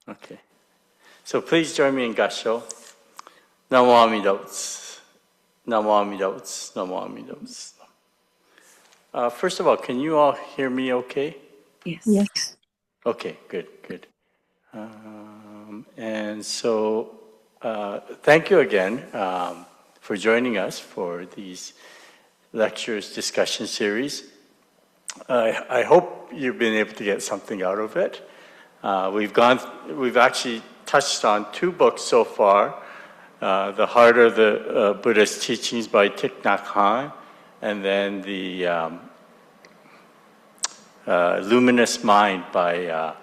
Okay. So please join me in Gassho. Namo Amida Butsu. Namo Amida Butsu. Namo Amida Butsu. First of all, can you all hear me okay? Yes. Yes. Okay, good. And so, thank you again for joining us for these lectures discussion series. I hope you've been able to get something out of it. We've actually touched on 2 books so far, The Heart of the Buddha's Teachings by Thich Nhat Hanh, and then the Luminous Mind by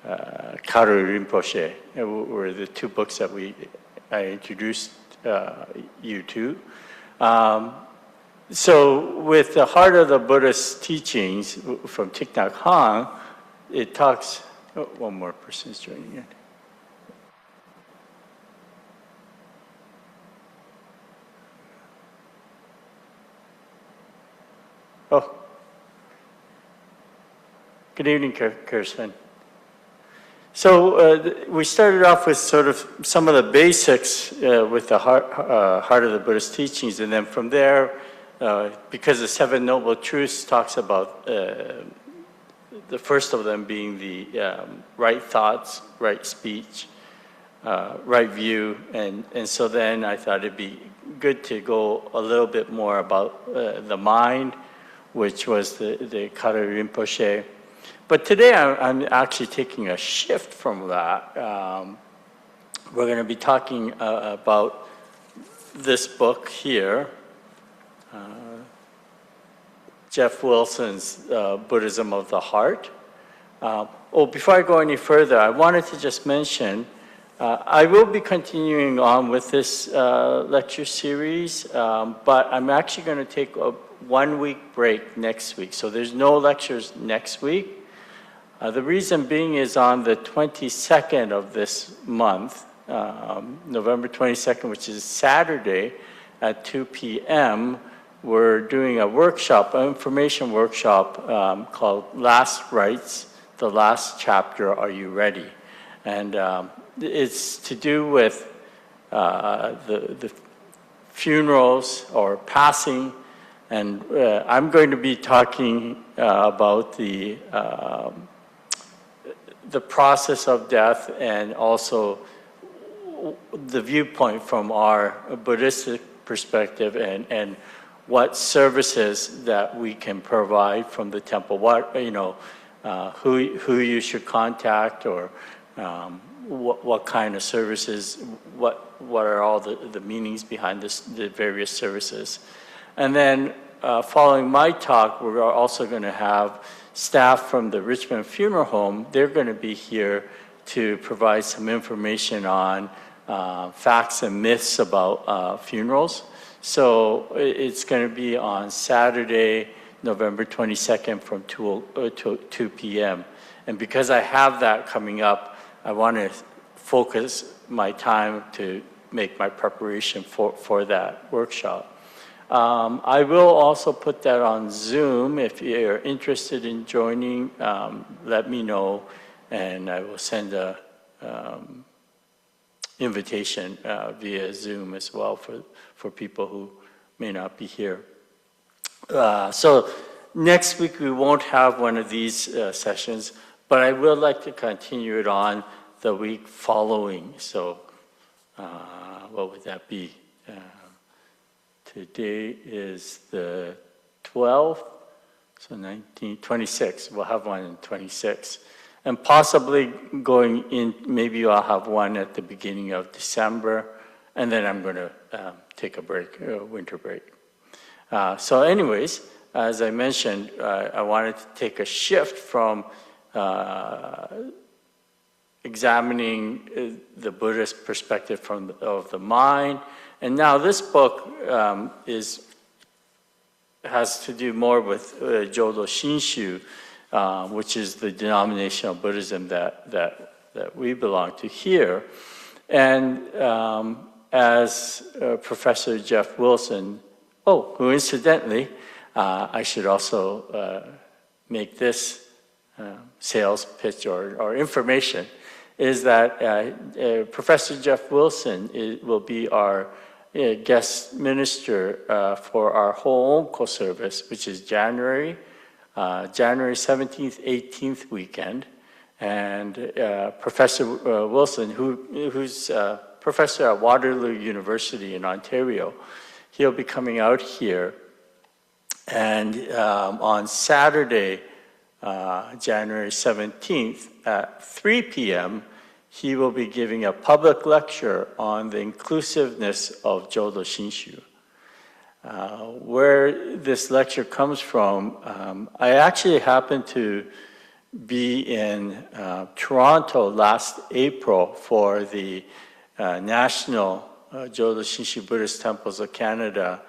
Karu Rinpoche were the 2 books that I introduced you to. So with the Heart of the Buddha's Teachings from Thich Nhat Hanh, it talks, one more person is joining in. Oh, good evening, Kirsten. So we started off with sort of some of the basics with the heart of the Buddhist teachings, and then from there, because the 7 Noble Truths talks about the first of them being the right thoughts, right speech, right view, and so then I thought it'd be good to go a little bit more about the mind, which was the Karu Rinpoche. But today I'm actually taking a shift from that. We're going to be talking about this book here, Jeff Wilson's Buddhism of the Heart. Before I go any further, I wanted to just mention, I will be continuing on with this lecture series, but I'm actually going to take a 1-week break next week. So there's no lectures next week. The reason being is on the 22nd of this month, November 22nd, which is Saturday at 2 p.m., we're doing a workshop, an information workshop called Last Rites, the Last Chapter, Are You Ready? And it's to do with the funerals or passing, and I'm going to be talking about the process of death and also the viewpoint from our Buddhistic perspective and what services that we can provide from the temple, what, who you should contact, or what kind of services, what are all the meanings behind the various services. And then following my talk, we're also going to have staff from the Richmond Funeral Home. They're going to be here to provide some information on facts and myths about funerals. So it's going to be on Saturday, November 22nd from 2 p.m. And because I have that coming up, I want to focus my time to make my preparation for that workshop. I will also put that on Zoom. If you're interested in joining, let me know, and I will send a invitation via Zoom as well for people who may not be here. So next week we won't have one of these sessions, but I would like to continue it on the week following. So what would that be? Today is the 12th, so 26. We'll have one in 26. And possibly going in, maybe I'll have one at the beginning of December, and then I'm going to take a break, a winter break. So anyways, as I mentioned, I wanted to take a shift from examining the Buddhist perspective of the mind. And now this book has to do more with Jodo Shinshu, which is the denomination of Buddhism that we belong to here. And as Professor Jeff Wilson, who incidentally, I should also make this sales pitch or information. is that Professor Jeff Wilson will be our guest minister for our Ho'onko service, which is January 17th, 18th weekend. And Professor Wilson, who's professor at Waterloo University in Ontario, he'll be coming out here. And on Saturday, January 17th at 3 p.m., he will be giving a public lecture on the inclusiveness of Jodo Shinshu. Where this lecture comes from, I actually happened to be in Toronto last April for the National Jodo Shinshu Buddhist Temples of Canada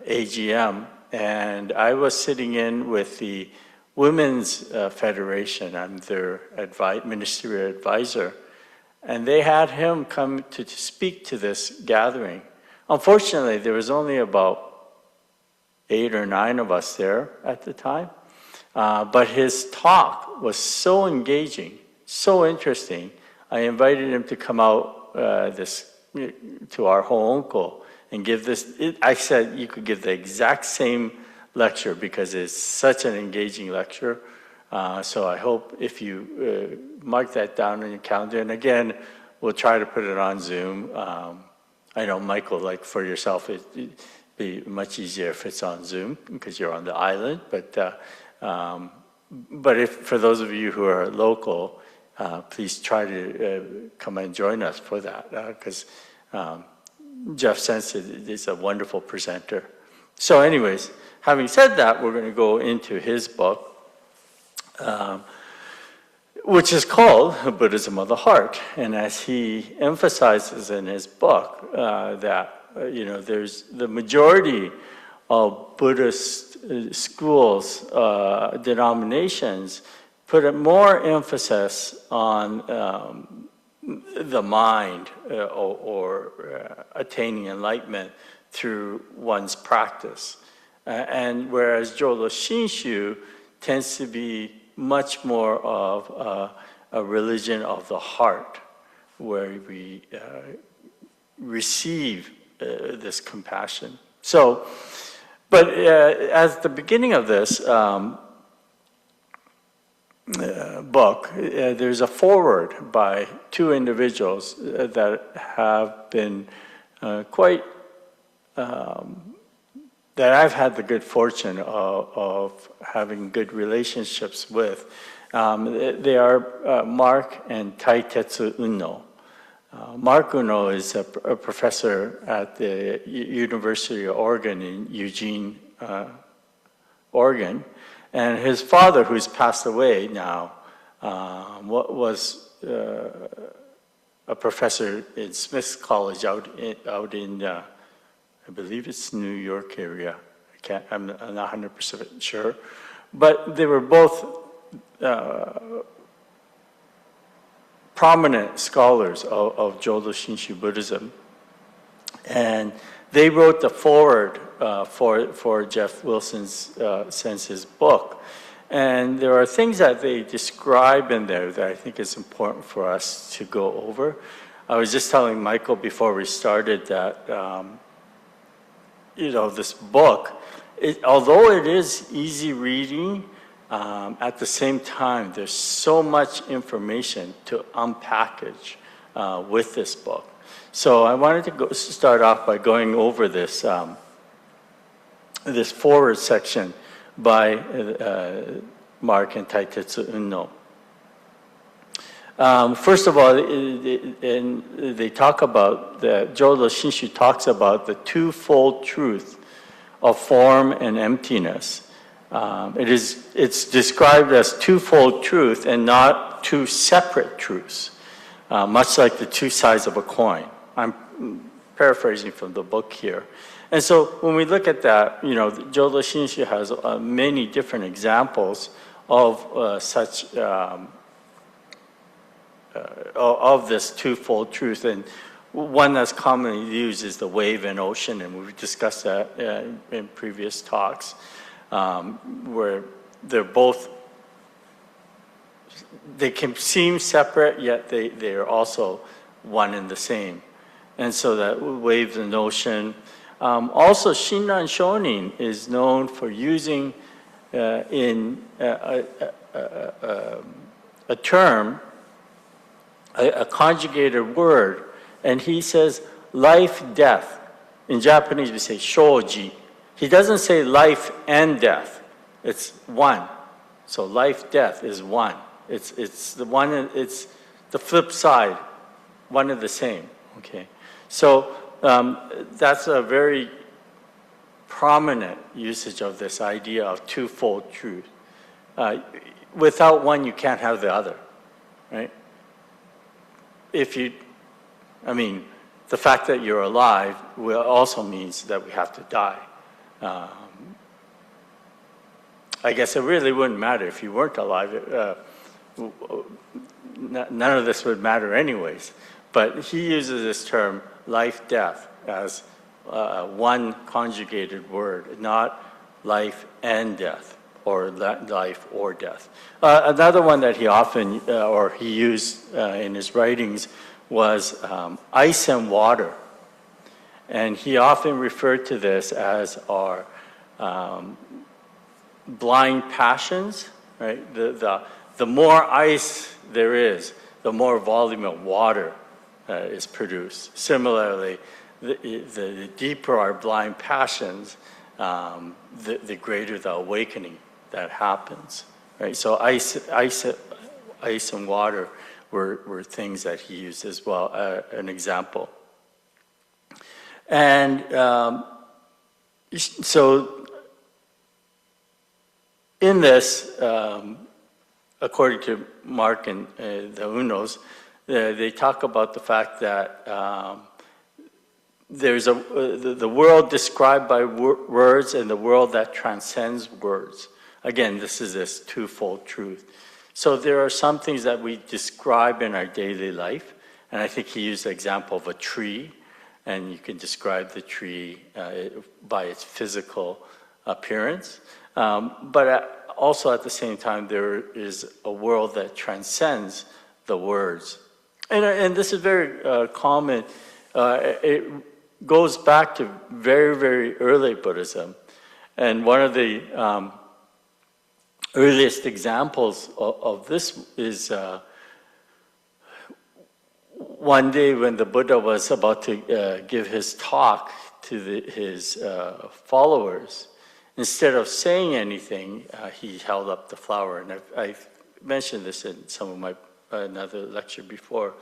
AGM, and I was sitting in with the Women's Federation. I'm their ministerial advisor, and they had him come to speak to this gathering. Unfortunately, there was only about 8 or 9 of us there at the time. But his talk was so engaging, so interesting. I invited him to come out to our Ho'onko and give this. I said you could give the exact same lecture because it's such an engaging lecture. So I hope if you mark that down on your calendar, and again, we'll try to put it on Zoom. I know, Michael, like for yourself, it'd be much easier if it's on Zoom because you're on the island, but if for those of you who are local, please try to come and join us for that because Jeff Sensen is a wonderful presenter. So anyways, having said that, we're going to go into his book, which is called Buddhism of the Heart. And as he emphasizes in his book, that there's the majority of Buddhist schools, denominations, put a more emphasis on the mind or attaining enlightenment through one's practice. And whereas Jodo Shinshu tends to be much more of a religion of the heart, where we receive this compassion. So, but at the beginning of this book, there's a foreword by 2 individuals that have been quite, that I've had the good fortune of having good relationships with. They are Mark and Taitetsu Uno. Mark Uno is a professor at the University of Oregon in Eugene, Oregon. And his father, who's passed away now, was a professor in Smith's College out in I believe it's New York area. I'm not 100% sure. But they were both prominent scholars of Jodo Shinshu Buddhism. And they wrote the foreword for Jeff Wilson's Sense's book. And there are things that they describe in there that I think is important for us to go over. I was just telling Michael before we started that, this book, although it is easy reading, at the same time, there's so much information to unpackage with this book. So I wanted to start off by going over this this forward section by Mark and Taitetsu Uno. First of all, they talk about Jodo Shinshu talks about the twofold truth of form and emptiness. It's described as twofold truth and not two separate truths, much like the two sides of a coin. I'm paraphrasing from the book here. And so when we look at that, Jodo Shinshu has many different examples of such of this twofold truth, and one that's commonly used is the wave and ocean, and we've discussed that in previous talks, where they're both they can seem separate, yet they are also one and the same. And so that waives the notion. Also, Shinran Shonin is known for using in a term, a conjugated word, and he says life, death. In Japanese, we say shoji. He doesn't say life and death. It's one. So life, death is one. It's the one. It's the flip side, one and the same. Okay. So that's a very prominent usage of this idea of twofold truth. Without one, you can't have the other, right? The fact that you're alive also means that we have to die. I guess it really wouldn't matter if you weren't alive. None of this would matter anyways. But he uses this term, life, death, as one conjugated word, not life and death, or life or death. Another one that he often, or he used in his writings was ice and water. And he often referred to this as our blind passions, right? The more ice there is, the more volume of water is produced. Similarly, the deeper our blind passions, the greater the awakening that happens, right? So ice and water were things that he used as well, an example. And so in this, according to Mark and the Unos, they talk about the fact that there's the world described by words and the world that transcends words. Again, this is this twofold truth. So there are some things that we describe in our daily life, and I think he used the example of a tree, and you can describe the tree by its physical appearance. But also at the same time, there is a world that transcends the words. And this is very common. It goes back to very, very early Buddhism. And one of the earliest examples of this is one day when the Buddha was about to give his talk to his followers. Instead of saying anything, he held up the flower. And I've mentioned this in some of my another lecture before.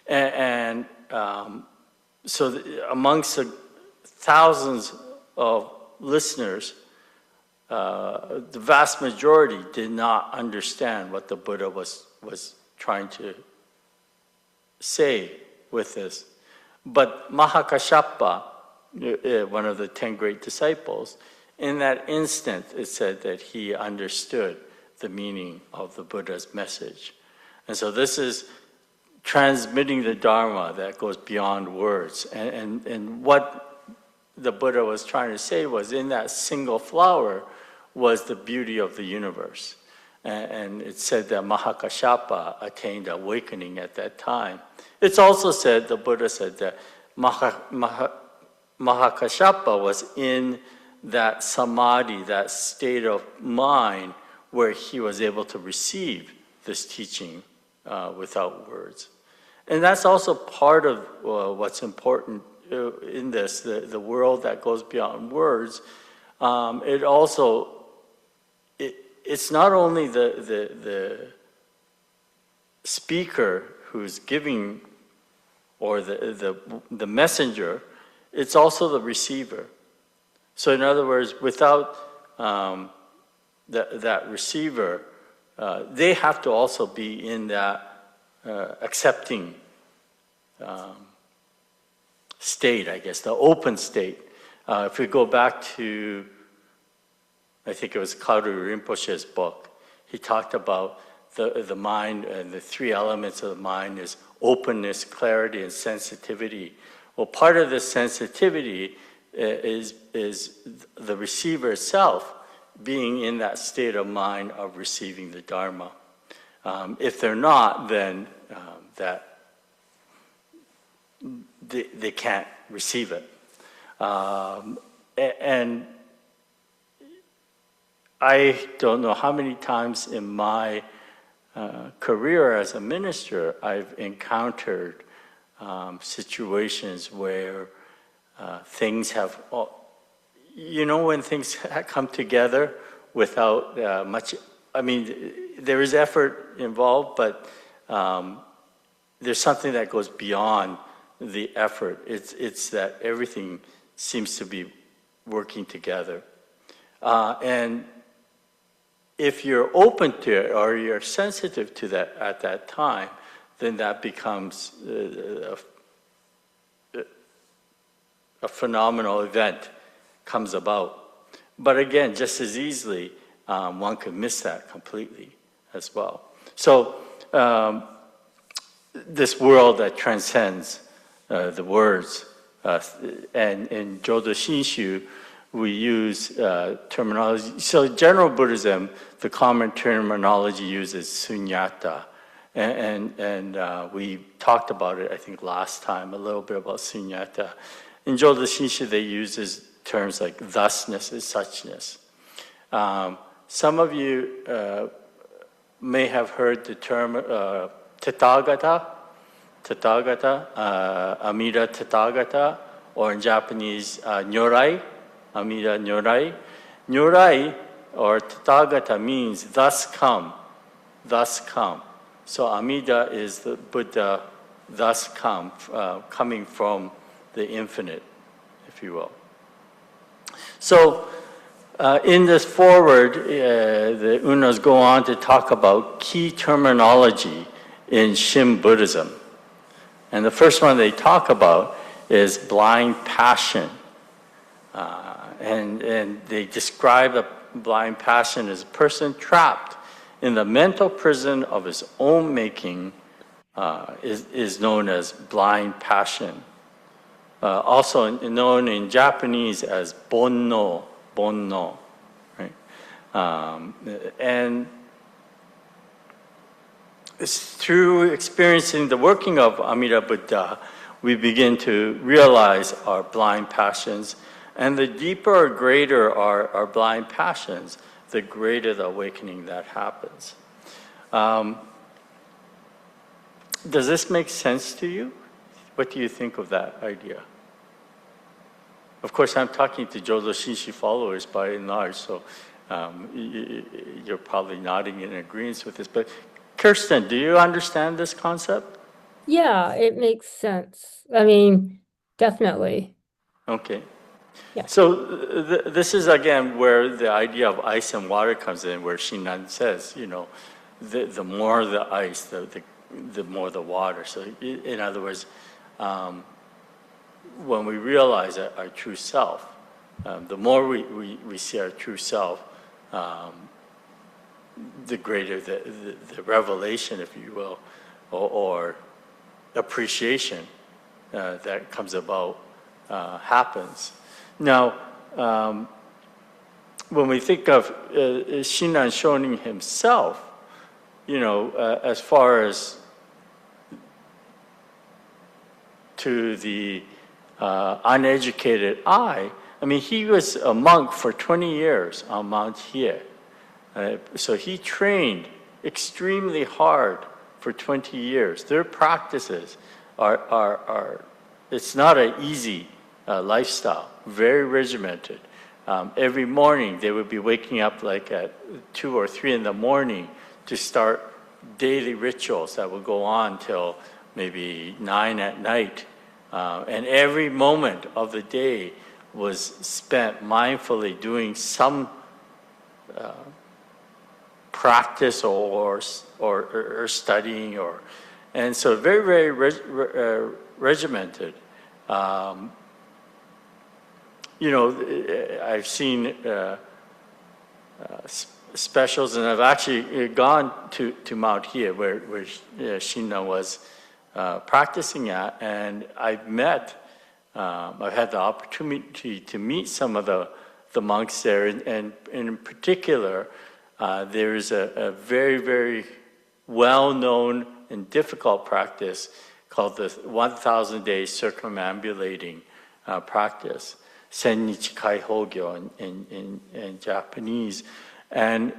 And so amongst the thousands of listeners, the vast majority did not understand what the Buddha was trying to say with this. But Mahakashapa, one of the 10 great disciples, in that instant, it said that he understood the meaning of the Buddha's message. And so this is transmitting the Dharma that goes beyond words. And what the Buddha was trying to say was in that single flower was the beauty of the universe. And it said that Mahakashapa attained awakening at that time. It's also said, the Buddha said that Mahakashapa was in that samadhi, that state of mind where he was able to receive this teaching without words. And that's also part of what's important in this, the world that goes beyond words. It's not only the speaker who's giving, or the messenger, it's also the receiver. So in other words, without that receiver, they have to also be in that accepting state, I guess, the open state. If we go back to, I think it was Karu Rinpoche's book, he talked about the mind, and the three elements of the mind is openness, clarity, and sensitivity. Well, part of this sensitivity is the receiver itself being in that state of mind of receiving the Dharma. If they're not, then they can't receive it. And I don't know how many times in my career as a minister I've encountered situations where things have, when things come together without much, there is effort involved, but there's something that goes beyond the effort. It's that everything seems to be working together. And if you're open to it or you're sensitive to that at that time, then that becomes a phenomenal event comes about. But again, just as easily, one could miss that completely as well. So this world that transcends the words, and in Jodo Shinshu, we use terminology. So general Buddhism, the common terminology uses sunyata. And we talked about it, I think, last time, a little bit about sunyata. In Jodo Shinshu, they use terms like thusness and suchness. Some of you may have heard the term Tathagata, Amida Tathagata, or in Japanese, Nyorai, Amida Nyorai. Nyorai, or Tathagata, means thus come, thus come. So Amida is the Buddha thus come, coming from the infinite, if you will. So in this forward, the Unas go on to talk about key terminology in Shin Buddhism. And the first one they talk about is blind passion. And they describe a blind passion as a person trapped in the mental prison of his own making, is known as blind passion. Also known in Japanese as bonno, right? And it's through experiencing the working of Amida Buddha, we begin to realize our blind passions. And the deeper or greater our blind passions, the greater the awakening that happens. Does this make sense to you? What do you think of that idea? Of course, I'm talking to Jodo Shinshu followers by and large, so you're probably nodding in agreement with this. But Kirsten, do you understand this concept? Yeah, it makes sense. Definitely. Okay. Yeah. So this is, again, where the idea of ice and water comes in, where Shinan says, the more the ice, the more the water. So in other words, when we realize our true self, the more we see our true self, the greater the revelation, if you will, or appreciation that comes about happens. Now, when we think of Shinan Shonin himself, as far as to the uneducated eye, he was a monk for 20 years on Mount Hiei. So he trained extremely hard for 20 years. Their practices are it's not an easy lifestyle, very regimented. Every morning they would be waking up like at 2 or 3 in the morning to start daily rituals that would go on till maybe 9 at night. And every moment of the day was spent mindfully doing some practice or studying, and so very, very regimented. I've seen specials, and I've actually gone to Mount Hiei where Shinna was practicing at, and I've had the opportunity to meet some of the monks there, and in particular, there is a very, very well-known and difficult practice called the 1,000-day circumambulating practice, Sennichi Kaihogyo in Japanese. And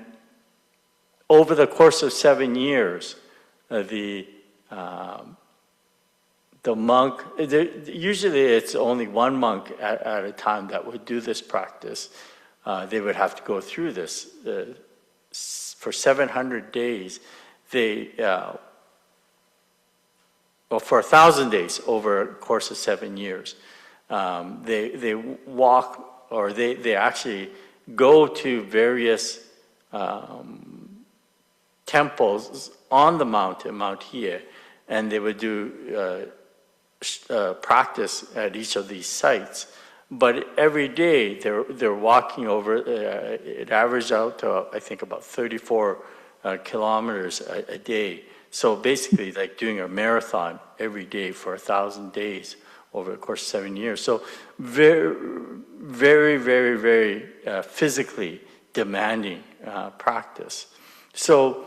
over the course of 7 years, the monk, usually it's only one monk at a time that would do this practice. They would have to go through this. For 700 days, or for 1,000 days over a course of 7 years, they walk, or they actually go to various temples on the mountain, Mount Hiei, and they would do practice at each of these sites. But every day they're walking over. It averaged out to I think about 34 kilometers a day. So basically, like doing a marathon every day for 1,000 days over the course of 7 years. So very, very, very, very physically demanding practice. So,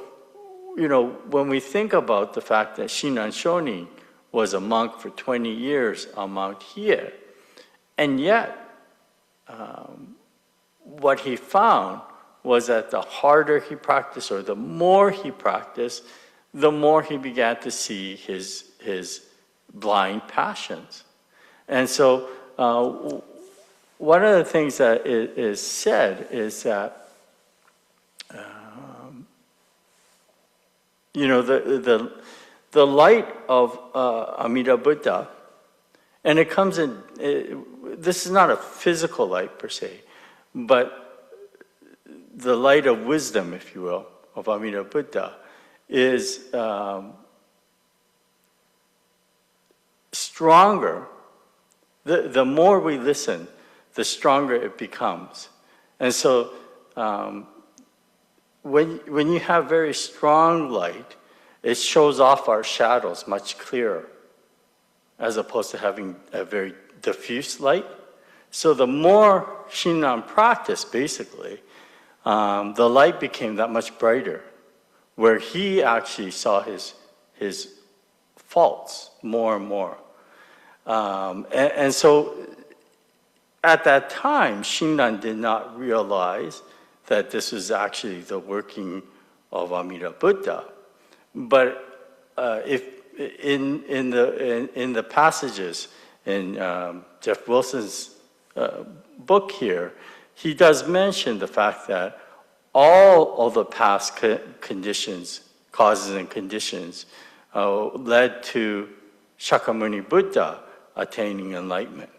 you know, when we think about the fact that Shinran Shonin was a monk for 20 years on Mount Hiei, and yet what he found was that the harder he practiced, or the more he practiced, the more he began to see his blind passions. And so one of the things that is said is that you know, the light of Amida Buddha, and it comes in, this is not a physical light per se, but the light of wisdom, if you will, of Amida Buddha is stronger. The more we listen, the stronger it becomes. And so when you have very strong light, it shows off our shadows much clearer, as opposed to having a very diffuse light. So the more Shinran practiced, basically, the light became that much brighter, where he actually saw his faults more and more. And so at that time, Shinran did not realize that this was actually the working of Amida Buddha. But if in the passages in Jeff Wilson's book here, he does mention the fact that all of the past conditions, causes and conditions, led to Shakyamuni Buddha attaining enlightenment.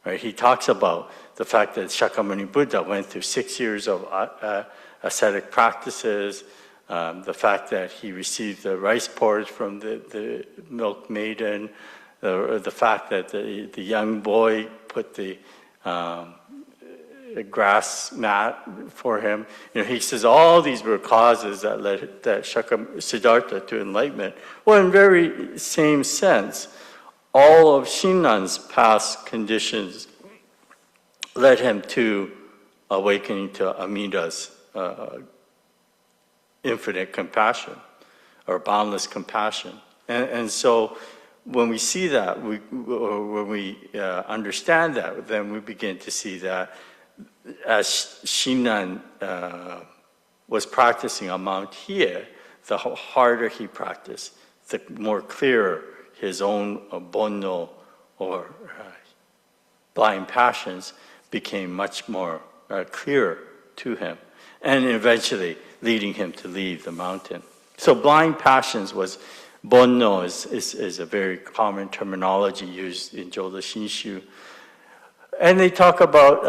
Right? He talks about the fact that Shakyamuni Buddha went through 6 years of ascetic practices, the fact that he received the rice porridge from the milk maiden, the fact that the young boy put the grass mat for him. You know, he says all these were causes that led Siddhartha to enlightenment. Well, in very same sense, all of Shinran's past conditions led him to awakening to Amida's infinite compassion, or boundless compassion. And so when we see that, when we understand that, then we begin to see that as Shinran was practicing on Mount Hiei, the harder he practiced, the more clearer his own bonno, or blind passions, became much more clearer to him, and eventually leading him to leave the mountain. So blind passions was, bonno is a very common terminology used in Jodo Shinshu. And they talk about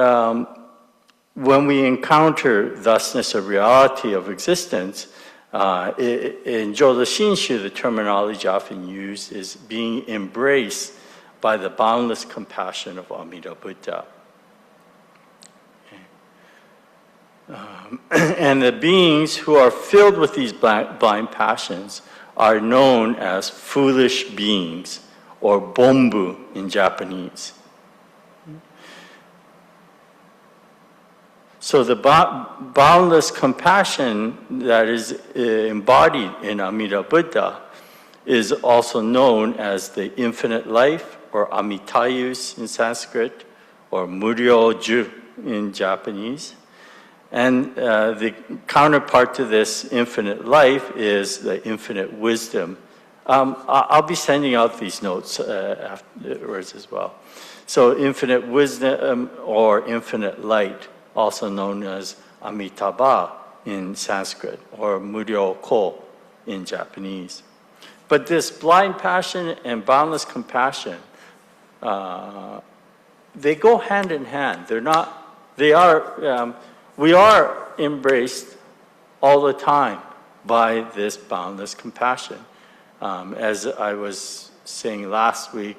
when we encounter thusness of reality of existence, in Jodo Shinshu, the terminology often used is being embraced by the boundless compassion of Amida Buddha. And the beings who are filled with these blind passions are known as foolish beings, or bonbu in Japanese. So the boundless compassion that is embodied in Amida Buddha is also known as the infinite life, or Amitayus in Sanskrit, or Muryo-ju in Japanese. And the counterpart to this infinite life is the infinite wisdom. I'll be sending out these notes afterwards as well. So infinite wisdom or infinite light, also known as Amitabha in Sanskrit, or Muryo-ko in Japanese. But this blind passion and boundless compassion, they go hand in hand. We are embraced all the time by this boundless compassion. As I was saying last week,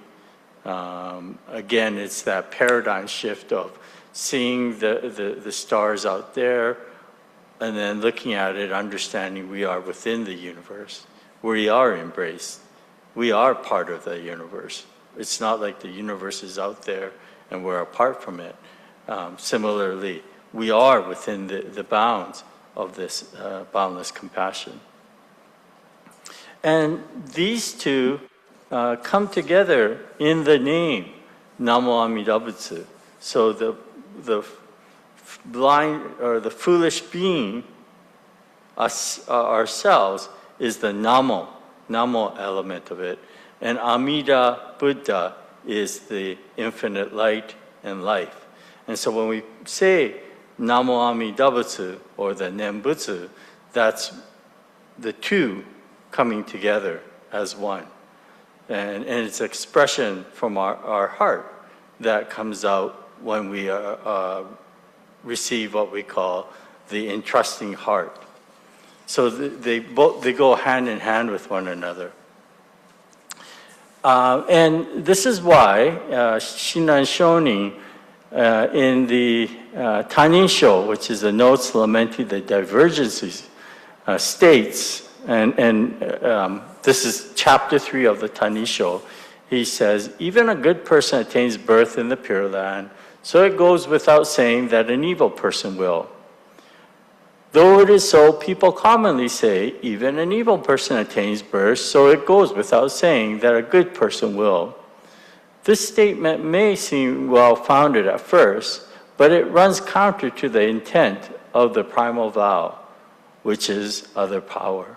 again, it's that paradigm shift of seeing the stars out there and then looking at it, understanding we are within the universe. We are embraced. We are part of the universe. It's not like the universe is out there and we're apart from it. Similarly, we are within the bounds of this boundless compassion. And these two come together in the name Namo Amida Butsu. So the blind or the foolish being, ourselves, is the Namo element of it. And Amida Buddha is the infinite light and life. And so when we say Namo Amida Butsu or the Nembutsu, that's the two coming together as one. And it's expression from our heart that comes out when we receive what we call the entrusting heart. So they go hand in hand with one another. And this is why Shinran Shonin in the Tanisho, which is the notes lamenting the divergences, states, and this is chapter 3 of the Tanisho, he says, even a good person attains birth in the Pure Land, so it goes without saying that an evil person will. Though it is so, people commonly say, even an evil person attains birth, so it goes without saying that a good person will. This statement may seem well-founded at first, but it runs counter to the intent of the primal vow, which is other power.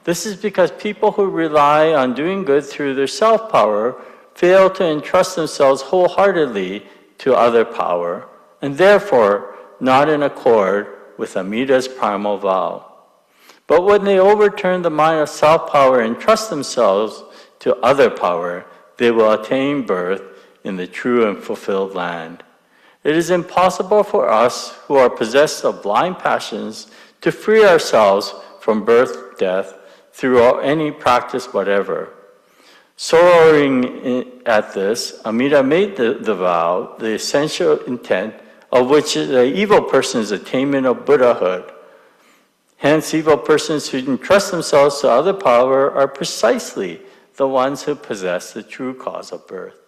This is because people who rely on doing good through their self-power fail to entrust themselves wholeheartedly to other power, and therefore not in accord with Amida's primal vow. But when they overturn the mind of self-power and trust themselves to other power, they will attain birth in the true and fulfilled land. It is impossible for us who are possessed of blind passions to free ourselves from birth, death, through any practice whatever. Sorrowing at this, Amida made the vow, the essential intent of which the evil person is attainment of Buddhahood. Hence, evil persons who entrust themselves to other power are precisely the ones who possess the true cause of birth.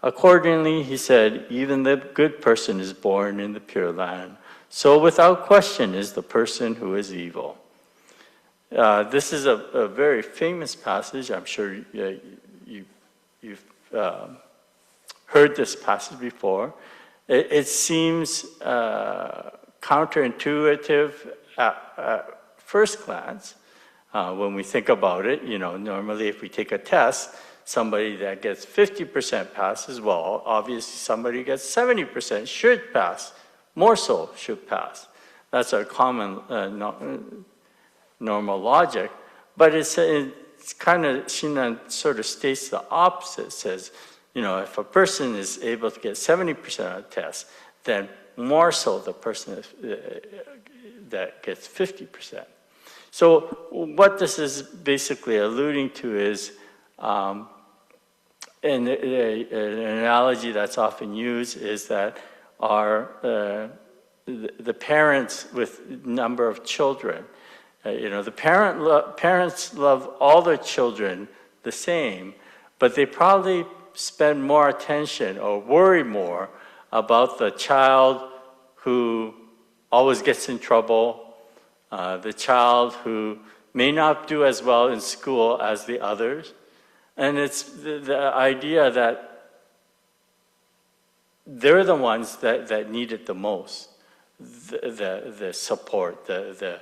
Accordingly, he said, even the good person is born in the Pure Land. So without question is the person who is evil. This is a very famous passage. I'm sure you've heard this passage before. It seems counterintuitive at first glance when we think about it. You know, normally if we take a test, somebody that gets 50% passes, well, obviously somebody who gets 70% should pass, more so should pass. That's our common normal logic. But it's kind of, Shinran sort of states the opposite, says, you know, if a person is able to get 70% on a test, then more so the person that gets 50%. So what this is basically alluding to is an analogy that's often used is that the parents with number of children, you know, the parents love all their children the same, but they probably spend more attention or worry more about the child who always gets in trouble, the child who may not do as well in school as the others. And it's the idea that they're the ones that need it the most, the support, the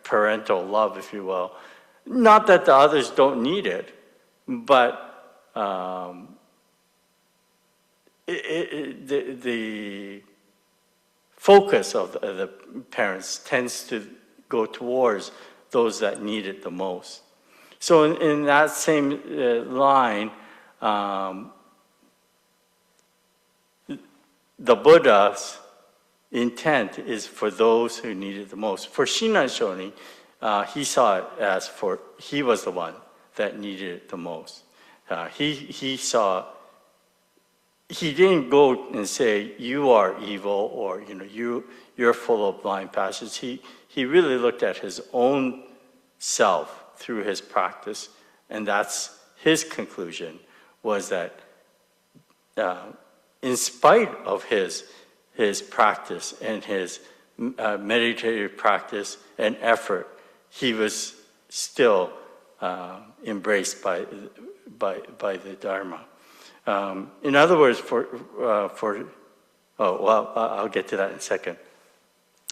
parental love, if you will. Not that the others don't need it, but the focus of the parents tends to go towards those that need it the most. So in that same line, the Buddha's intent is for those who need it the most. For Shinran Shonin, he saw it as he was the one that needed it the most. He didn't go and say, you are evil, or you're full of blind passions. He really looked at his own self through his practice, and that's his conclusion, was that in spite of his practice and his meditative practice and effort, he was still embraced by the Dharma. In other words, I'll get to that in a second.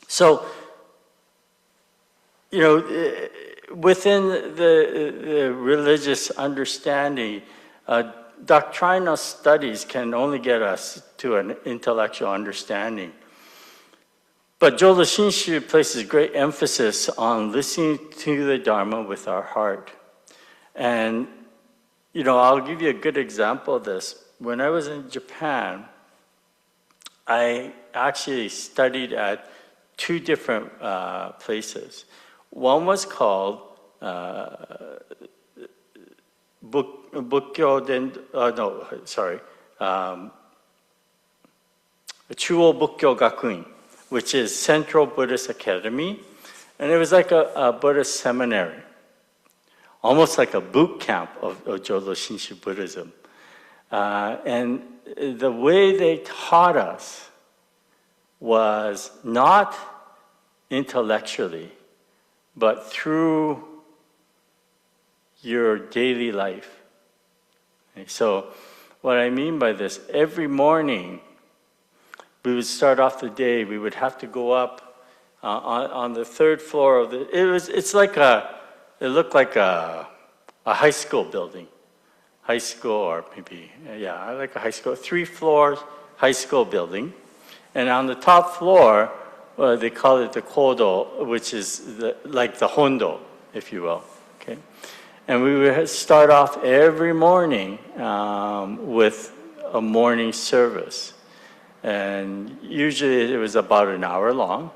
So, within the religious understanding, doctrinal studies can only get us to an intellectual understanding. But Jodo Shinshu places great emphasis on listening to the Dharma with our heart. And, I'll give you a good example of this. When I was in Japan, I actually studied at two different places. One was called Chuo Bukkyo Gakuin, which is Central Buddhist Academy. And it was like a Buddhist seminary, almost like a boot camp of Jodo Shinshu Buddhism. And the way they taught us was not intellectually, but through your daily life. Okay, so what I mean by this, every morning we would start off the day, we would have to go up on the third floor of it looked like a high school building. High school, or maybe, like a high school, 3 floors high school building. And on the top floor, they call it the kodo, which is like the hondo, if you will. Okay, and we would start off every morning with a morning service, and usually it was about an hour long,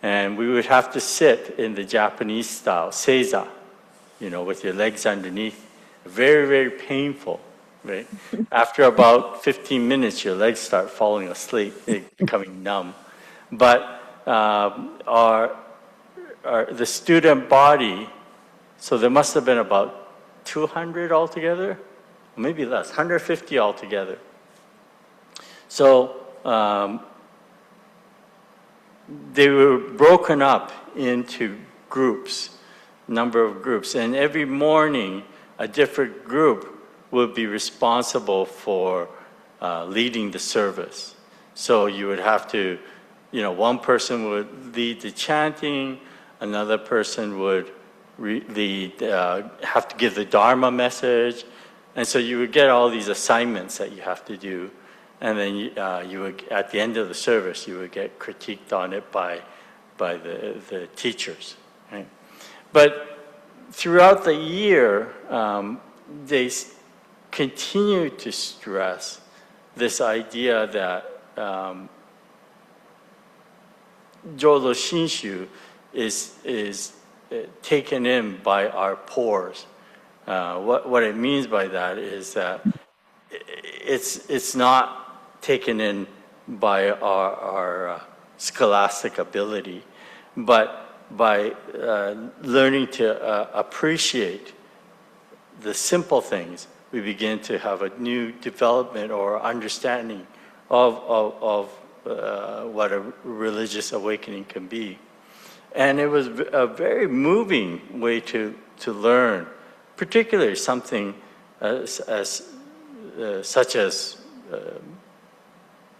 and we would have to sit in the Japanese style seiza, with your legs underneath. Very, very painful, right? After about 15 minutes, your legs start falling asleep, becoming numb. But the student body, so there must have been about 200 altogether, maybe less, 150 altogether. So they were broken up into groups, number of groups, and every morning a different group would be responsible for leading the service. So you would have to, one person would lead the chanting, another person would have to give the Dharma message, and so you would get all these assignments that you have to do, and then you would, at the end of the service, you would get critiqued on it by the teachers. Right? But throughout the year, they continue to stress this idea that Jodo Shinshu is taken in by our pores. What it means by that is that it's not taken in by our scholastic ability, but by learning to appreciate the simple things, we begin to have a new development or understanding of what a religious awakening can be. And it was a very moving way to learn, particularly something such as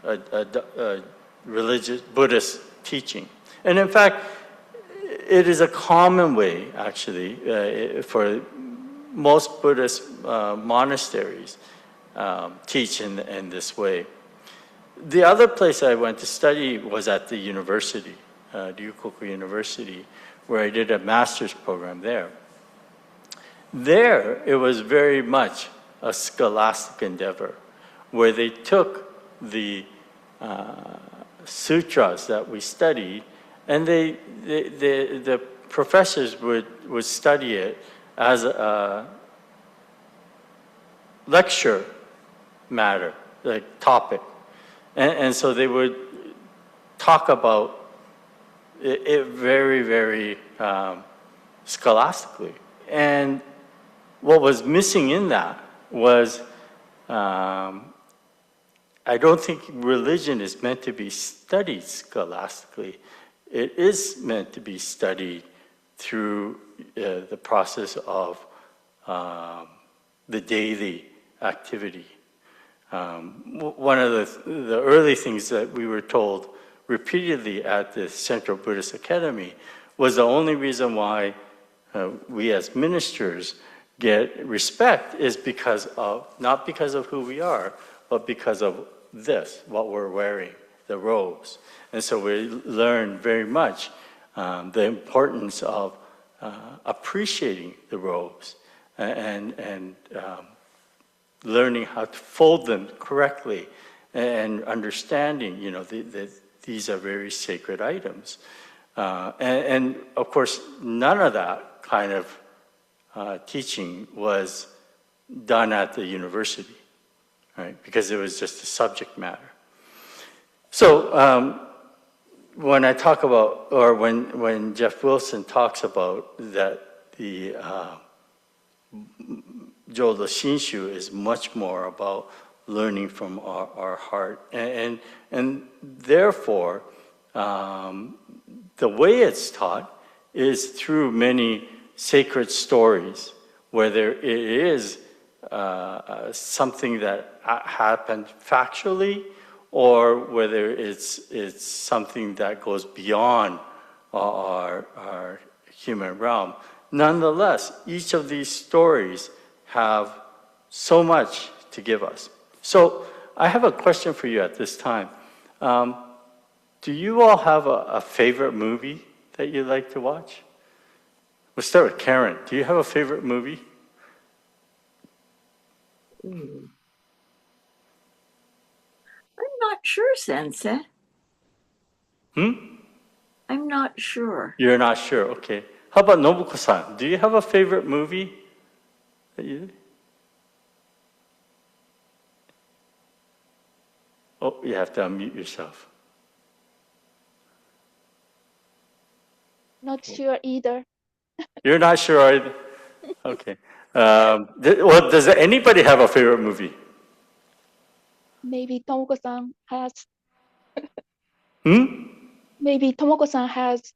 a religious Buddhist teaching. And in fact, it is a common way, actually, for most Buddhist monasteries teach in this way. The other place I went to study was at the university, Ryukoku University, where I did a master's program there. There, it was very much a scholastic endeavor, where they took the sutras that we studied, and the professors would study it as a lecture matter, like topic. And so they would talk about it very, very scholastically. And what was missing in that was, I don't think religion is meant to be studied scholastically. It is meant to be studied through the process of the daily activity. One of the early things that we were told repeatedly at the Central Buddhist Academy was the only reason why we as ministers get respect is because of, not because of who we are, but because of this, what we're wearing, the robes. And so we learn very much the importance of appreciating the robes and learning how to fold them correctly and understanding, that these are very sacred items. And of course, none of that kind of teaching was done at the university, right? Because it was just a subject matter. So when I talk about, or when Jeff Wilson talks about that the Jodo Shinshu is much more about learning from our heart. And therefore, the way it's taught is through many sacred stories, whether it is something that happened factually, or whether it's something that goes beyond our human realm. Nonetheless, each of these stories have so much to give us. So I have a question for you at this time. Do you all have a favorite movie that you like to watch? We'll start with Karen. Do you have a favorite movie? I'm not sure, Sensei. I'm not sure. You're not sure, okay. How about Nobuko-san? Do you have a favorite movie that you... Oh, you have to unmute yourself. Not sure either. You're not sure either? Okay. Well, does anybody have a favorite movie? Maybe Tomoko-san has. Maybe Tomoko-san has.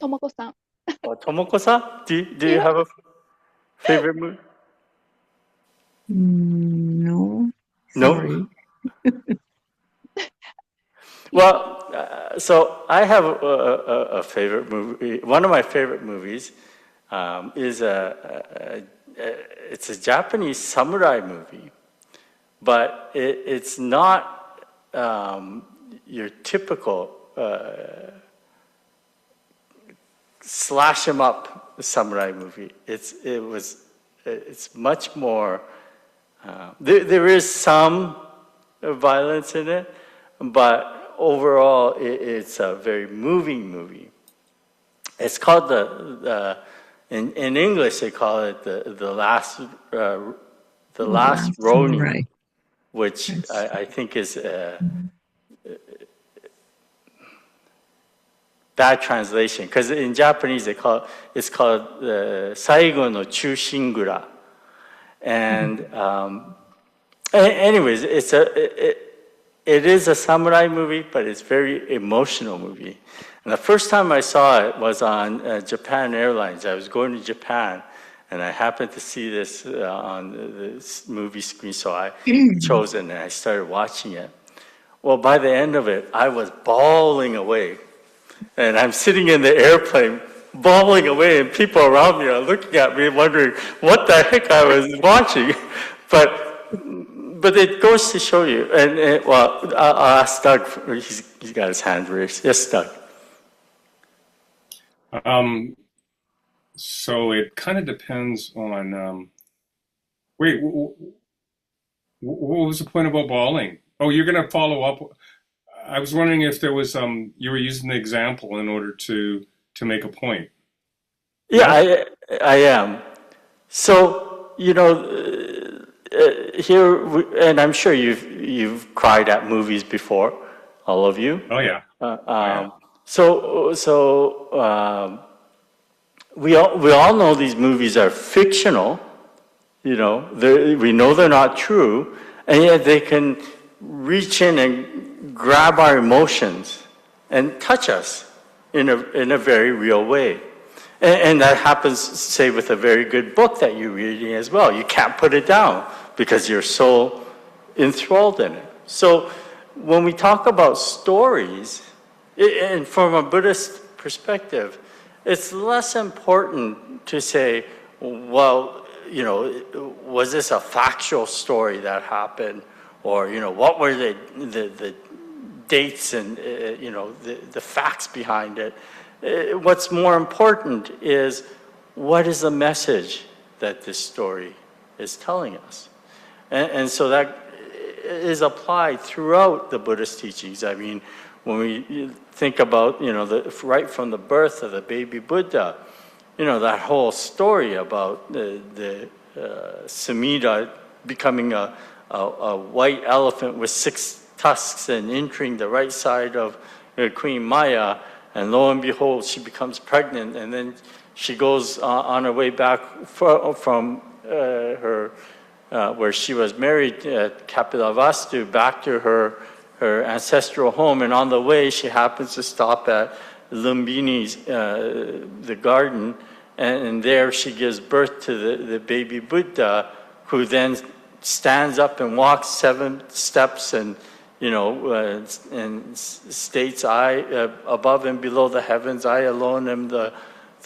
Tomoko-san. Oh, Tomoko-san, do you have a favorite movie? No. No? Sorry. Well, so I have a favorite movie. One of my favorite movies is it's a Japanese samurai movie, but it's not your typical slash 'em up samurai movie. It's much more. There is some violence in it, but overall, it's a very moving movie. It's called in English they call it the last Ronin, Right. which I think is bad translation, because in Japanese it's called Saigo no Chushingura, and Anyways, it is a samurai movie, but it's very emotional movie. And the first time I saw it was on Japan Airlines. I was going to Japan, and I happened to see this on the movie screen, so I chose it and I started watching it. Well, by the end of it, I was bawling away. And I'm sitting in the airplane, bawling away, and people around me are looking at me wondering what the heck I was watching. But it goes to show you, well, I'll ask Doug, he's got his hand raised. Yes, Doug. So it kind of depends on, wait, what was the point about bawling? Oh, you're going to follow up. I was wondering if there was, you were using the example in order to make a point. Yeah, I am. So, here, and I'm sure you've cried at movies before, all of you. Oh, yeah. We all know these movies are fictional. We know they're not true, and yet they can reach in and grab our emotions and touch us in a very real way. And that happens, say, with a very good book that you're reading as well. You can't put it down because you're so enthralled in it. So when we talk about stories, and from a Buddhist perspective, it's less important to say, well, was this a factual story that happened? Or, what were the dates and, the facts behind it? What's more important is, what is the message that this story is telling us? And so that is applied throughout the Buddhist teachings. I mean, when we think about, right from the birth of the baby Buddha, that whole story about the Samhita becoming a white elephant with 6 tusks and entering the right side of Queen Maya, and lo and behold, she becomes pregnant, and then she goes on her way back from her where she was married at Kapilavastu back to her ancestral home, and on the way she happens to stop at Lumbini's the garden, and there she gives birth to the baby Buddha, who then stands up and walks 7 steps and and states, I, above and below the heavens, I alone am the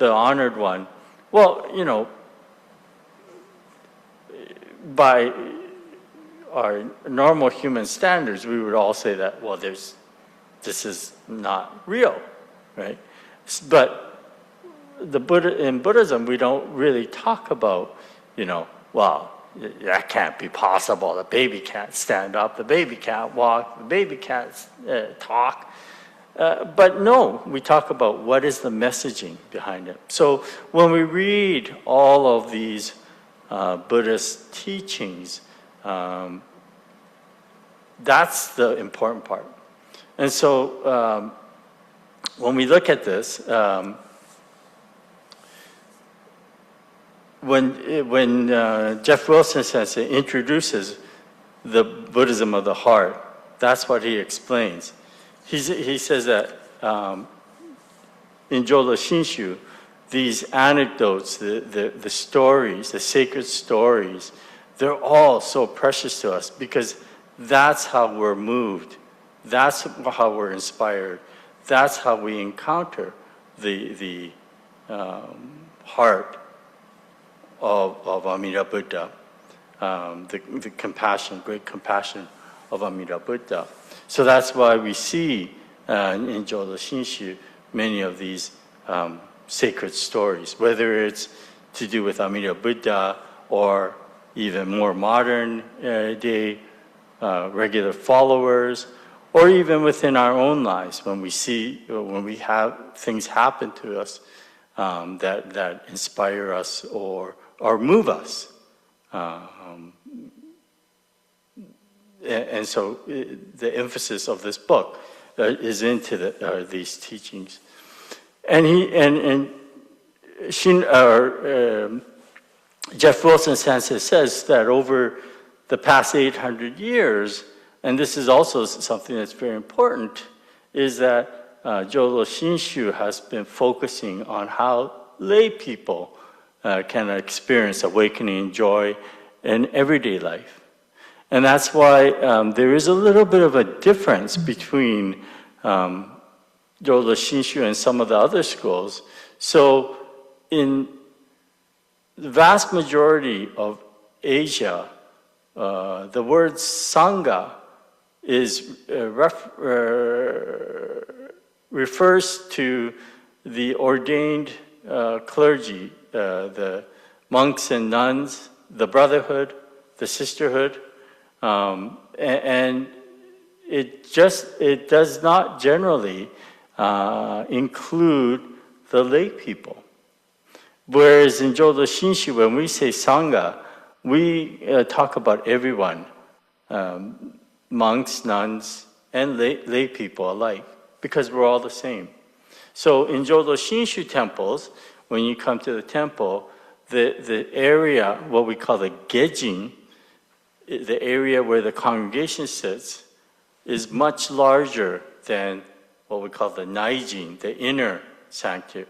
honored one. Well, by our normal human standards, we would all say that, well, this is not real, right? But in Buddhism, we don't really talk about, well, that can't be possible. The baby can't stand up. The baby can't walk. The baby can't talk. But no, we talk about what is the messaging behind it. So when we read all of these Buddhist teachings, that's the important part. And so when we look at this, when Jeff Wilson says it introduces the Buddhism of the heart, that's what he explains. He says that in Jodo Shinshu, these anecdotes, the stories, the sacred stories, they're all so precious to us because that's how we're moved. That's how we're inspired. That's how we encounter the heart of Amida Buddha, the compassion, great compassion of Amida Buddha. So that's why we see in Jodo Shinshu many of these sacred stories, whether it's to do with Amida Buddha or even more modern day regular followers, or even within our own lives when we have things happen to us that inspire us or move us. And so the emphasis of this book is into these teachings. And Jeff Wilson Sensei says that over the past 800 years, and this is also something that's very important, is that Jodo Shinshu has been focusing on how lay people can experience awakening joy in everyday life. And that's why there is a little bit of a difference between Jodo Shinshu and some of the other schools. So in the vast majority of Asia, the word Sangha is refers to the ordained clergy, the monks and nuns, the brotherhood, the sisterhood, and it does not generally include the lay people. Whereas in Jodo Shinshu, when we say Sangha, we talk about everyone, monks, nuns, and lay people alike, because we're all the same. So in Jodo Shinshu temples, when you come to the temple, the area, what we call the Gejin, the area where the congregation sits, is much larger than what we call the Naijin, the inner sanctum.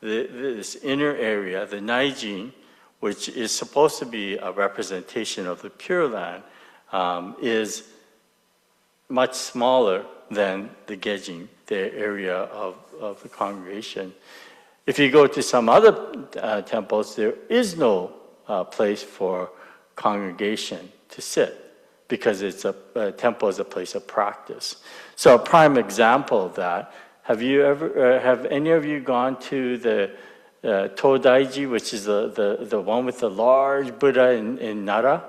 This inner area, the Naijin, which is supposed to be a representation of the Pure Land, is much smaller than the Gejin, the area of the congregation. If you go to some other temples, there is no place for congregation to sit, because it's a temple is a place of practice. So a prime example of that, have any of you gone to the Todaiji, which is the one with the large Buddha in Nara?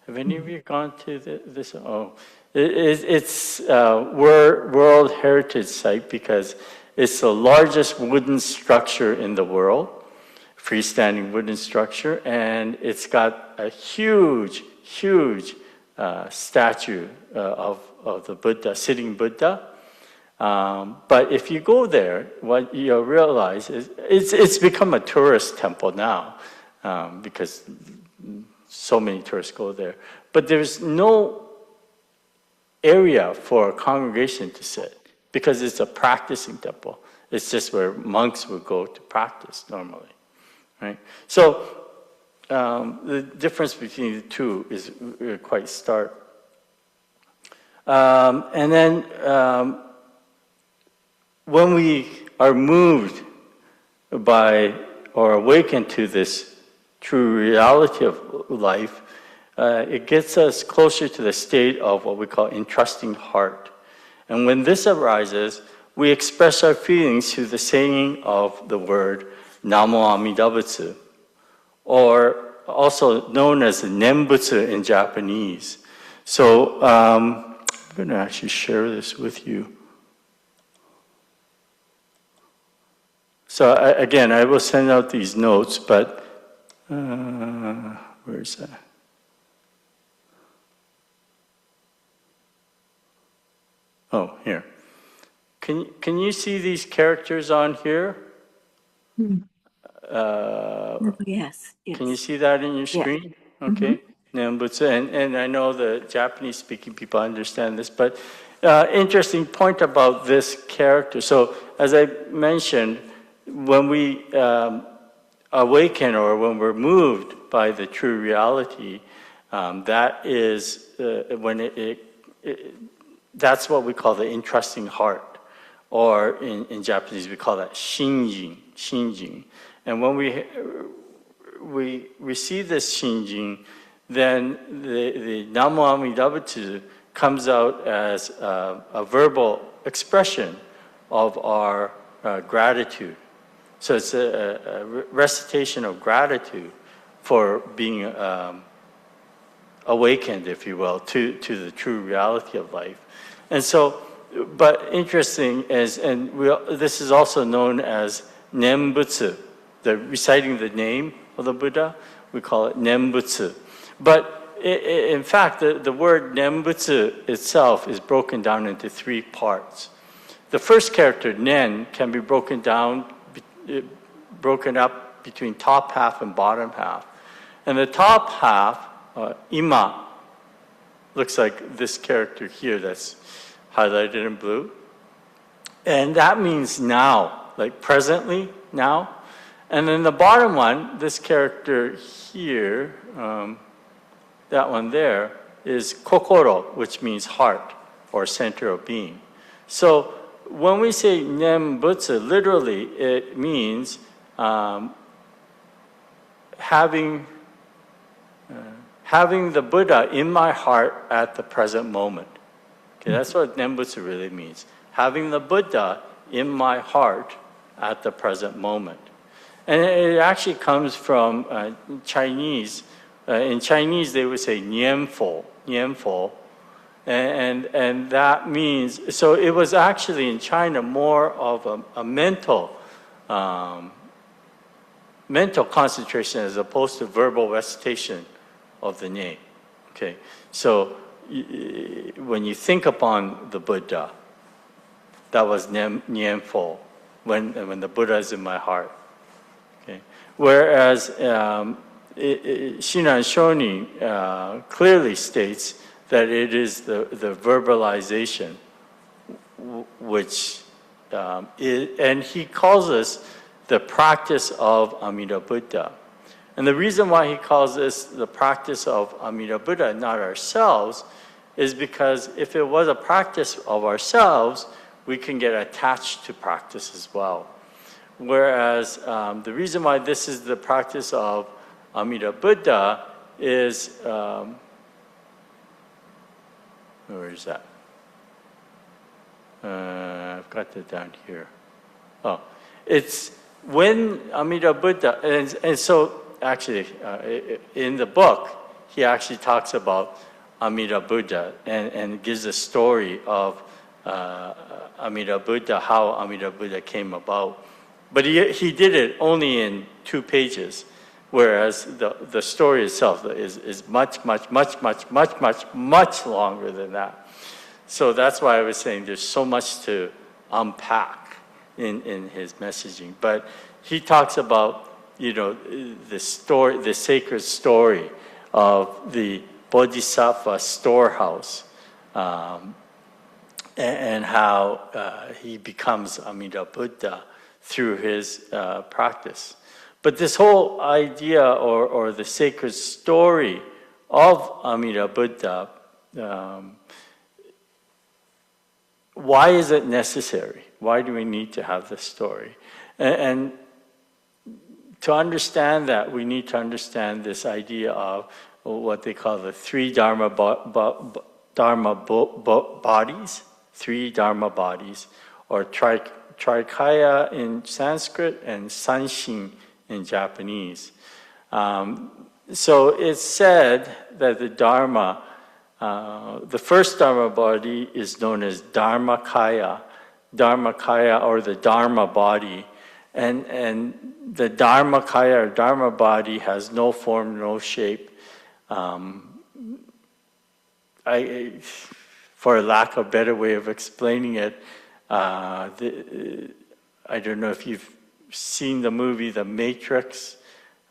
Have any of you gone to this? Oh, it's World Heritage Site because it's the largest wooden structure in the world, freestanding wooden structure, and it's got a huge statue of the Buddha, sitting Buddha. But if you go there, what you'll realize is it's become a tourist temple now, because so many tourists go there. But there's no area for a congregation to sit, because it's a practicing temple. It's just where monks would go to practice normally, right? So the difference between the two is quite stark. And then when we are moved by or awakened to this true reality of life, it gets us closer to the state of what we call entrusting heart. And when this arises, we express our feelings through the saying of the word Namo Amida Butsu, or also known as Nembutsu in Japanese. So I'm going to actually share this with you. So again, I will send out these notes, but where is that? Oh, here. Can you see these characters on here? Yes. Can you see that in your screen? Okay. Nembutsu, and I know the Japanese-speaking people understand this, but interesting point about this character. So as I mentioned, when we awaken or when we're moved by the true reality, that is when that's what we call the entrusting heart, or in Japanese we call that shinjin. And when we receive this shinjin, then the Namo Amida Butsu comes out as a verbal expression of our gratitude. So it's a recitation of gratitude for being awakened, if you will, to the true reality of life. And so, but interesting is, and this is also known as Nembutsu, the reciting the name of the Buddha, we call it Nembutsu. But in fact, the word Nembutsu itself is broken down into three parts. The first character, Nen, can be broken up between top half and bottom half. And the top half ima looks like this character here that's highlighted in blue. And that means now, like presently, now. And then the bottom one, this character here, that one there, is kokoro, which means heart or center of being. So when we say Nembutsu, literally it means having the Buddha in my heart at the present moment. Okay, that's what Nembutsu really means. Having the Buddha in my heart at the present moment. And it actually comes from Chinese. In Chinese, they would say nianfo, nianfo. And that means, so it was actually in China more of a mental concentration as opposed to verbal recitation of the name. Okay, so when you think upon the Buddha, that was nianfo, when the Buddha is in my heart. Okay, whereas Shinan Shoni clearly states that it is the verbalization, which and he calls us the practice of Amida Buddha. And the reason why he calls this the practice of Amida Buddha, not ourselves, is because if it was a practice of ourselves, we can get attached to practice as well. Whereas the reason why this is the practice of Amida Buddha is, where is that? I've got that down here. Oh, it's when Amida Buddha, and so actually in the book, he actually talks about Amida Buddha and gives a story of Amida Buddha, how Amida Buddha came about. But he did it only in 2 pages, whereas the story itself is much longer than that. So that's why I was saying there's so much to unpack in his messaging. But he talks about, the story, the sacred story of the Bodhisattva storehouse, and how he becomes Amida Buddha through his practice. But this whole idea or the sacred story of Amida Buddha, why is it necessary? Why do we need to have this story? And to understand that, we need to understand this idea of what they call the 3 Dharma bodies, 3 Dharma bodies, or Trikaya in Sanskrit and Sanshin in Japanese. So it's said that the Dharma, the first Dharma body is known as Dharmakaya, or the Dharma body. And the Dharmakaya or Dharma body has no form, no shape. For lack of a better way of explaining it, I don't know if you've seen the movie The Matrix.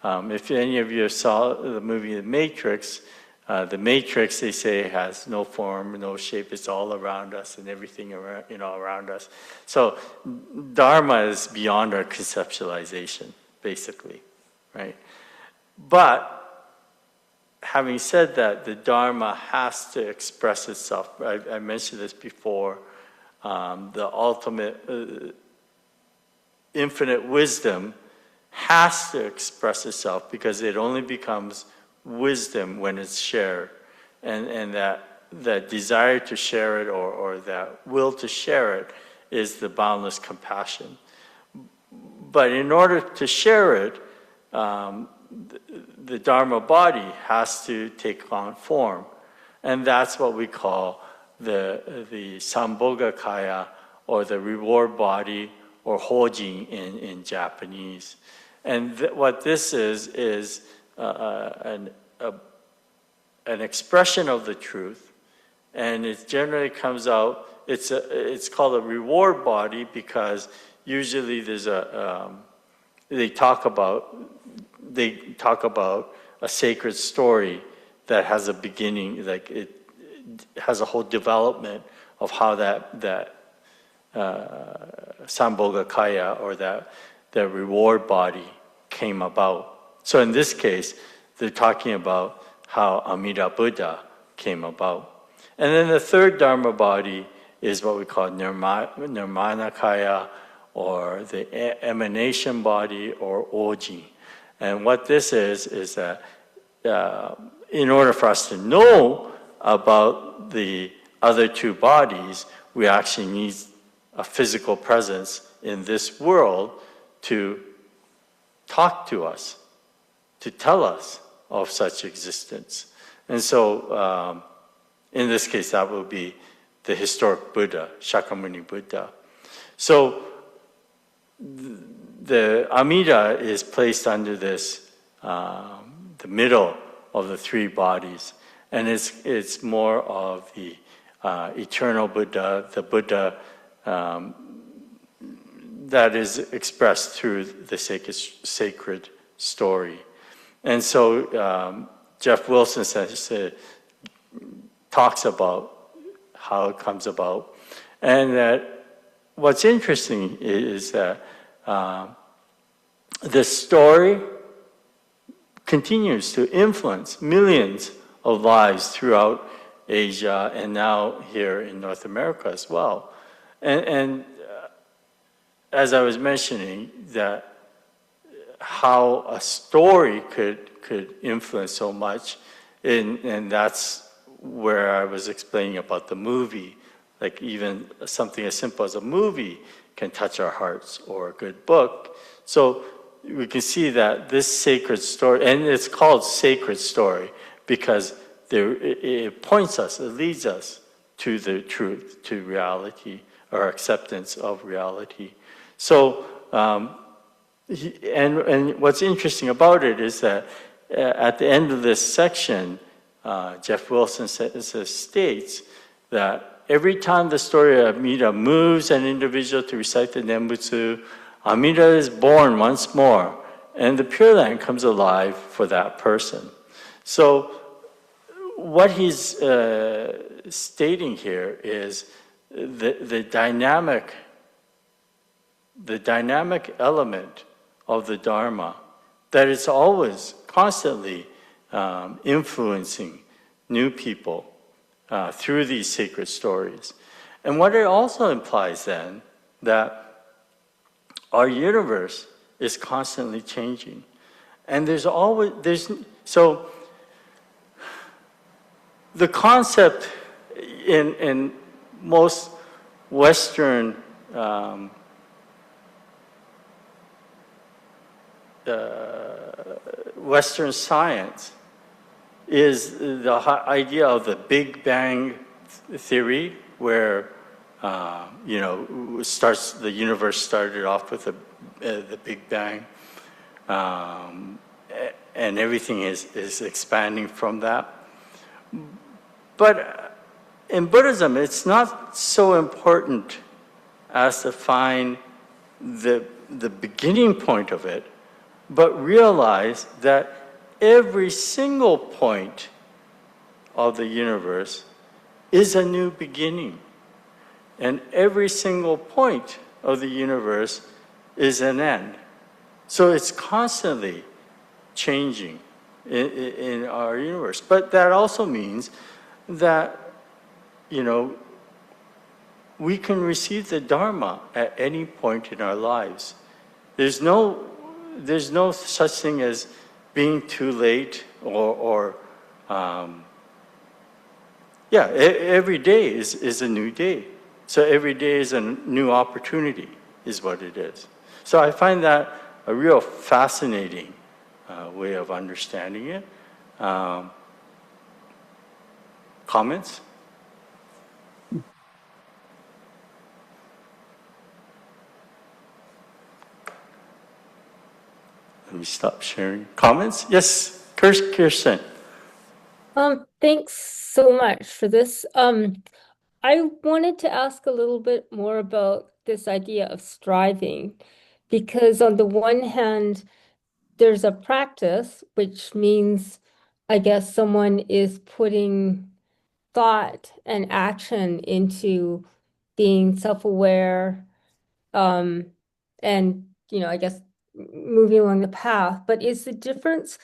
If any of you saw the movie The Matrix, they say, has no form, no shape. It's all around us and everything around us. So Dharma is beyond our conceptualization, basically, right? But having said that, the Dharma has to express itself. I mentioned this before. The ultimate infinite wisdom has to express itself because it only becomes wisdom when it's shared. And that desire to share it or that will to share it is the boundless compassion. But in order to share it, the Dharma body has to take on form. And that's what we call the Sambhogakaya, or the reward body, or Hojin in Japanese. And what this is an expression of the truth, and it generally comes out. It's called a reward body because usually there's they talk about a sacred story that has a beginning, like it has a whole development of how that Sambhogakaya, or that reward body, came about. So in this case, they're talking about how Amida Buddha came about. And then the third Dharma body is what we call Nirmanakaya, or the emanation body, or Oji. And what this is that in order for us to know about the other two bodies, we actually need a physical presence in this world to talk to us, to tell us of such existence. And so, in this case, that would be the historic Buddha, Shakyamuni Buddha. So, the Amida is placed under this, the middle of the three bodies, and it's more of the eternal Buddha, the Buddha that is expressed through the sacred story. And so Jeff Wilson talks about how it comes about, and that what's interesting is that the story continues to influence millions of lives throughout Asia and now here in North America as well. And as I was mentioning, that how a story could influence so much, and that's where I was explaining about the movie. Like even something as simple as a movie can touch our hearts, or a good book. So we can see that this sacred story, and it's called sacred story because it points us, it leads us to the truth, to reality, or acceptance of reality. So, and what's interesting about it is that at the end of this section, Jeff Wilson states that every time the story of Amida moves an individual to recite the Nembutsu, Amida is born once more, and the Pure Land comes alive for that person. So what he's stating here is the dynamic element of the Dharma, that it's always constantly influencing new people through these sacred stories. And what it also implies then, that our universe is constantly changing. And so the concept in most Western Western science is the idea of the Big Bang theory, where the universe started off with the Big Bang, and everything is expanding from that. But in Buddhism, it's not so important as to find the beginning point of it, but realize that every single point of the universe is a new beginning. And every single point of the universe is an end. So it's constantly changing in our universe. But that also means that, we can receive the Dharma at any point in our lives. There's no such thing as being too late every day is a new day. So every day is a new opportunity, is what it is. So I find that a real fascinating way of understanding it. Comments? Let me stop sharing. Comments? Yes, Kirsten. Thanks so much for this. I wanted to ask a little bit more about this idea of striving, because on the one hand, there's a practice, which means I guess someone is putting thought and action into being self-aware, um, and, I guess moving along the path. But is the difference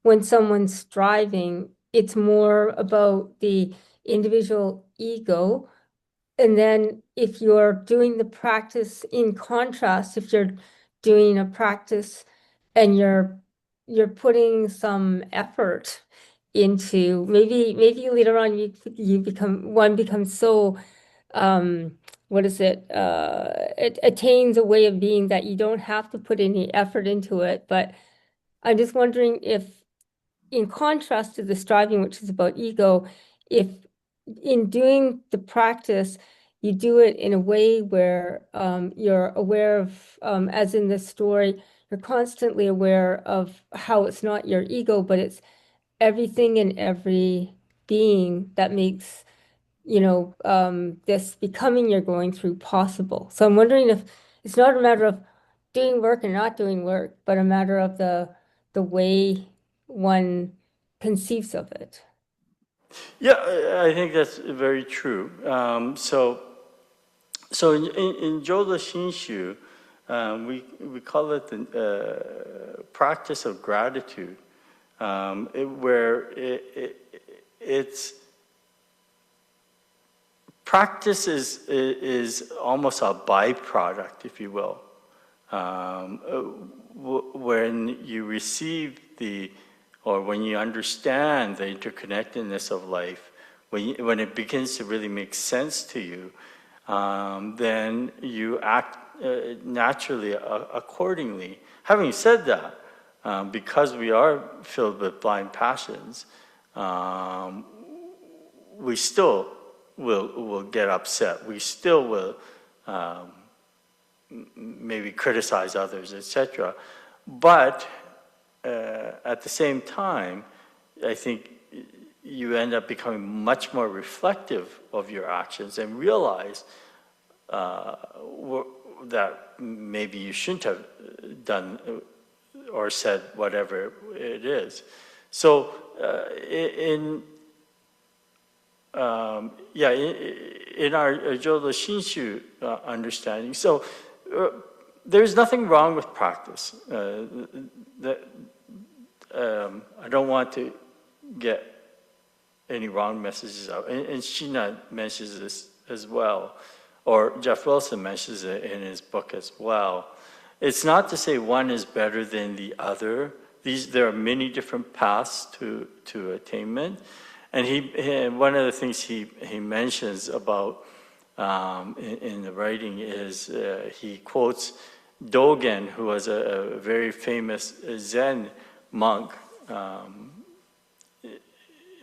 when someone's striving, it's more about the individual ego? And then if you're doing the practice in contrast, if you're doing a practice and you're putting some effort into, maybe later on you becomes so what is it? It attains a way of being that you don't have to put any effort into it. But I'm just wondering if, in contrast to the striving, which is about ego, if in doing the practice, you do it in a way where you're aware of, as in this story, you're constantly aware of how it's not your ego, but it's everything and every being that makes, this becoming you're going through possible. So I'm wondering if it's not a matter of doing work and not doing work, but a matter of the way one conceives of it. Yeah, I think that's very true. So in Jodo Shinshu, we call it the practice of gratitude, where it's practice is almost a byproduct, if you will. When you receive or when you understand the interconnectedness of life, when it begins to really make sense to you, then you act naturally accordingly. Having said that, because we are filled with blind passions, we still will get upset. We still will maybe criticize others, etc. But at the same time, I think you end up becoming much more reflective of your actions and realize that maybe you shouldn't have done or said whatever it is. So in our Jodo Shinshu understanding, so there's nothing wrong with practice. I don't want to get any wrong messages out. And Sheena mentions this as well, or Jeff Wilson mentions it in his book as well. It's not to say one is better than the other. There are many different paths to attainment. And one of the things he mentions about in the writing is he quotes Dogen, who was a very famous Zen monk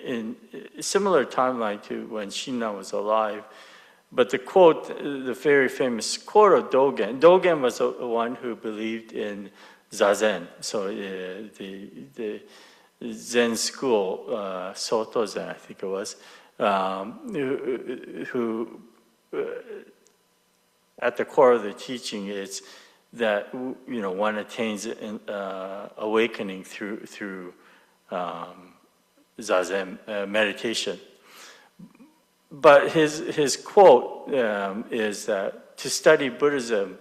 in a similar timeline to when Shinna was alive. But the quote, the very famous quote of Dogen was the one who believed in Zazen. So the Zen school, Soto Zen, I think it was, who at the core of the teaching is that one attains awakening through Zazen meditation. But his quote is that to study Buddhism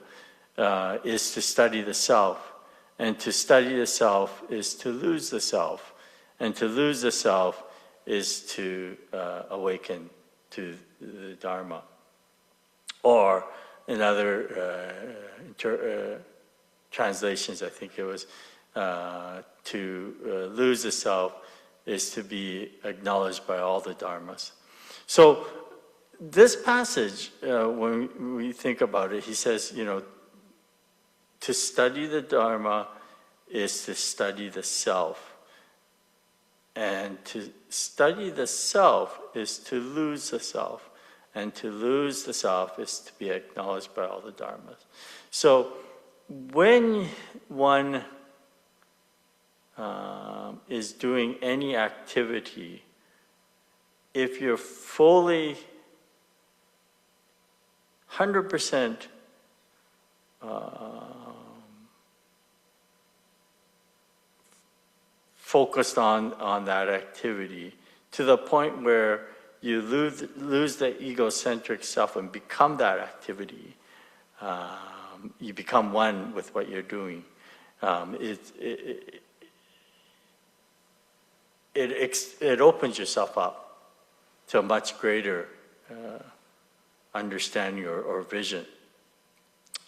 is to study the self, and to study the self is to lose the self, and to lose the self is to awaken to the Dharma. Or in other translations, I think it was, to lose the self is to be acknowledged by all the Dharmas. So this passage, when we think about it, he says, to study the Dharma is to study the self. And to study the self is to lose the self. And to lose the self is to be acknowledged by all the Dharmas. So when one is doing any activity, if you're fully 100% focused on that activity to the point where you lose the egocentric self and become that activity. You become one with what you're doing. It opens yourself up to a much greater understanding or vision.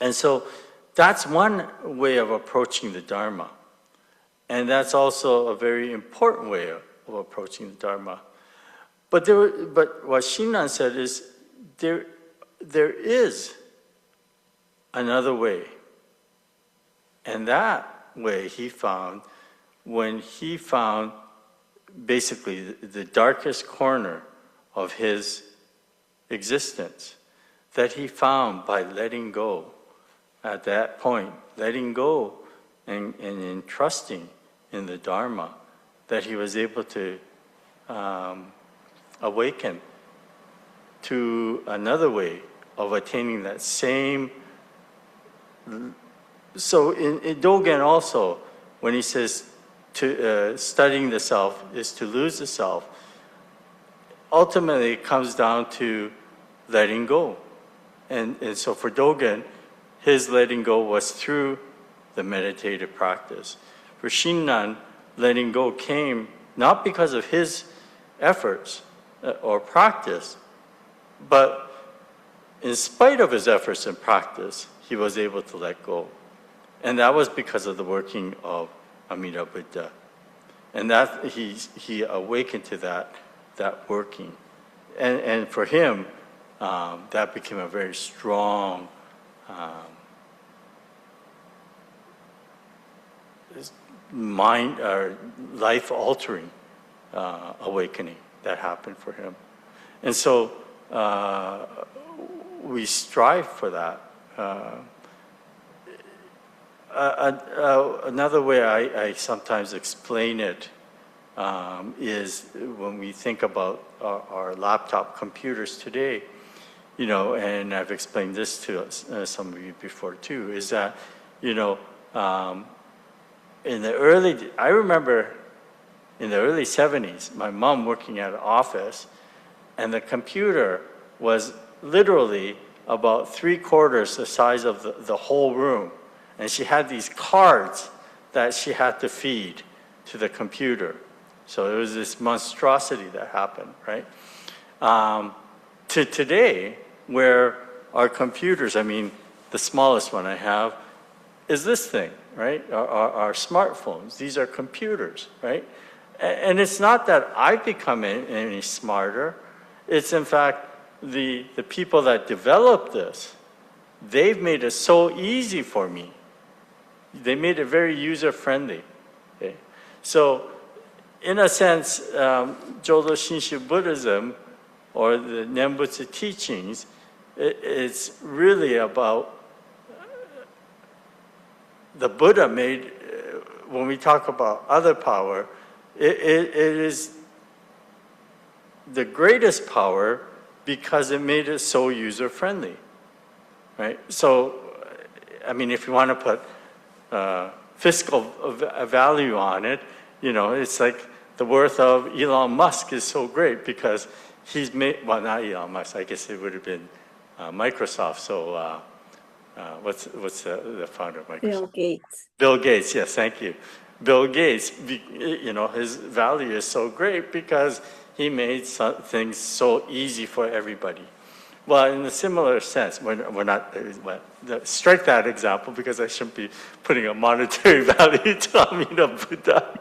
And so that's one way of approaching the Dharma. And that's also a very important way of approaching the Dharma. But what Shinran said is there is another way. And that way he found when he found basically the darkest corner of his existence, that he found by letting go at that point, letting go and in trusting in the Dharma, that he was able to awaken to another way of attaining that same. So in Dogen also, when he says to studying the self is to lose the self, ultimately it comes down to letting go. And so for Dogen, his letting go was through the meditative practice. For Shinran, letting go came not because of his efforts or practice, but in spite of his efforts and practice, he was able to let go. And that was because of the working of Amida Buddha. And that he awakened to that working. And for him, that became a very strong mind or life-altering awakening that happened for him. And so we strive for that. Another way I sometimes explain it is when we think about our laptop computers today, you know, and I've explained this to some of you before too, is that, you know, I remember in the early 70s, my mom working at an office, and the computer was literally about 3/4 the size of the whole room. And she had these cards that she had to feed to the computer. So it was this monstrosity that happened, right? To today, where our computers, I mean, the smallest one I have is this thing, right? Our smartphones. These are computers, right? And it's not that I've become any smarter. It's in fact the people that developed this, they've made it so easy for me. They made it very user-friendly. Okay? So, in a sense, Jodo Shinshu Buddhism, or the Nembutsu teachings, it's really about the Buddha made, when we talk about other power, it is the greatest power because it made it so user-friendly, right? So, I mean, if you want to put fiscal value on it, you know, it's like the worth of Elon Musk is so great because he's made, well, not Elon Musk, I guess it would have been Microsoft. So what's the founder of Microsoft? Bill Gates. Bill Gates, yes, thank you. Bill Gates, you know, his value is so great because he made things so easy for everybody. Well, in a similar sense, we're not, strike that example because I shouldn't be putting a monetary value to Amida Buddha.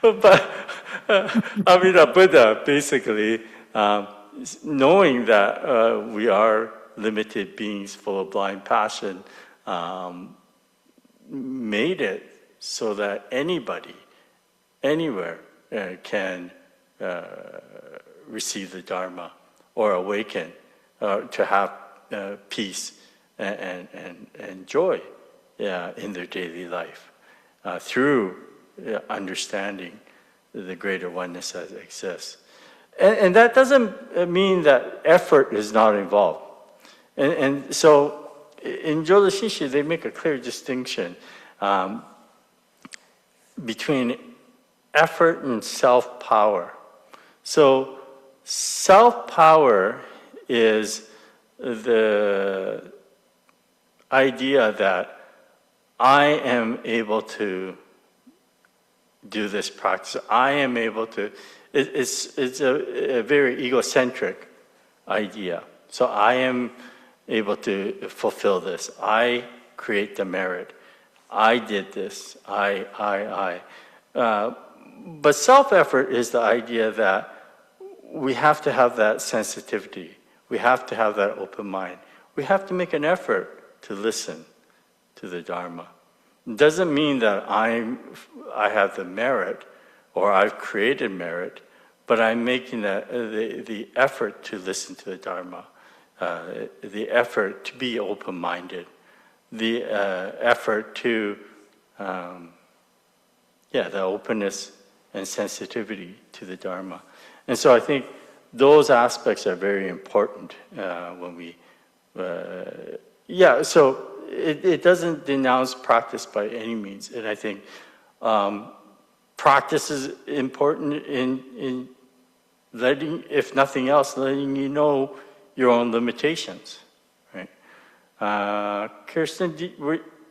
But Amida Buddha, basically, knowing that we are limited beings full of blind passion, made it so that anybody, anywhere, can receive the Dharma or awaken. To have peace and joy in their daily life through understanding the greater oneness that exists. And that doesn't mean that effort is not involved. And so in Jodo Shinshu, they make a clear distinction between effort and self-power. So self-power is the idea that I am able to do this practice. I am able to, it's a very egocentric idea. So I am able to fulfill this. I create the merit. I did this. But self-effort is the idea that we have to have that sensitivity. We have to have that open mind. We have to make an effort to listen to the Dharma. It doesn't mean that I have the merit or I've created merit, but I'm making the effort to listen to the Dharma, the effort to be open-minded, the effort to, the openness and sensitivity to the Dharma. And so I think those aspects are very important when we, so it doesn't denounce practice by any means. And I think practice is important in letting, if nothing else, letting you know your own limitations, right? Kirsten, did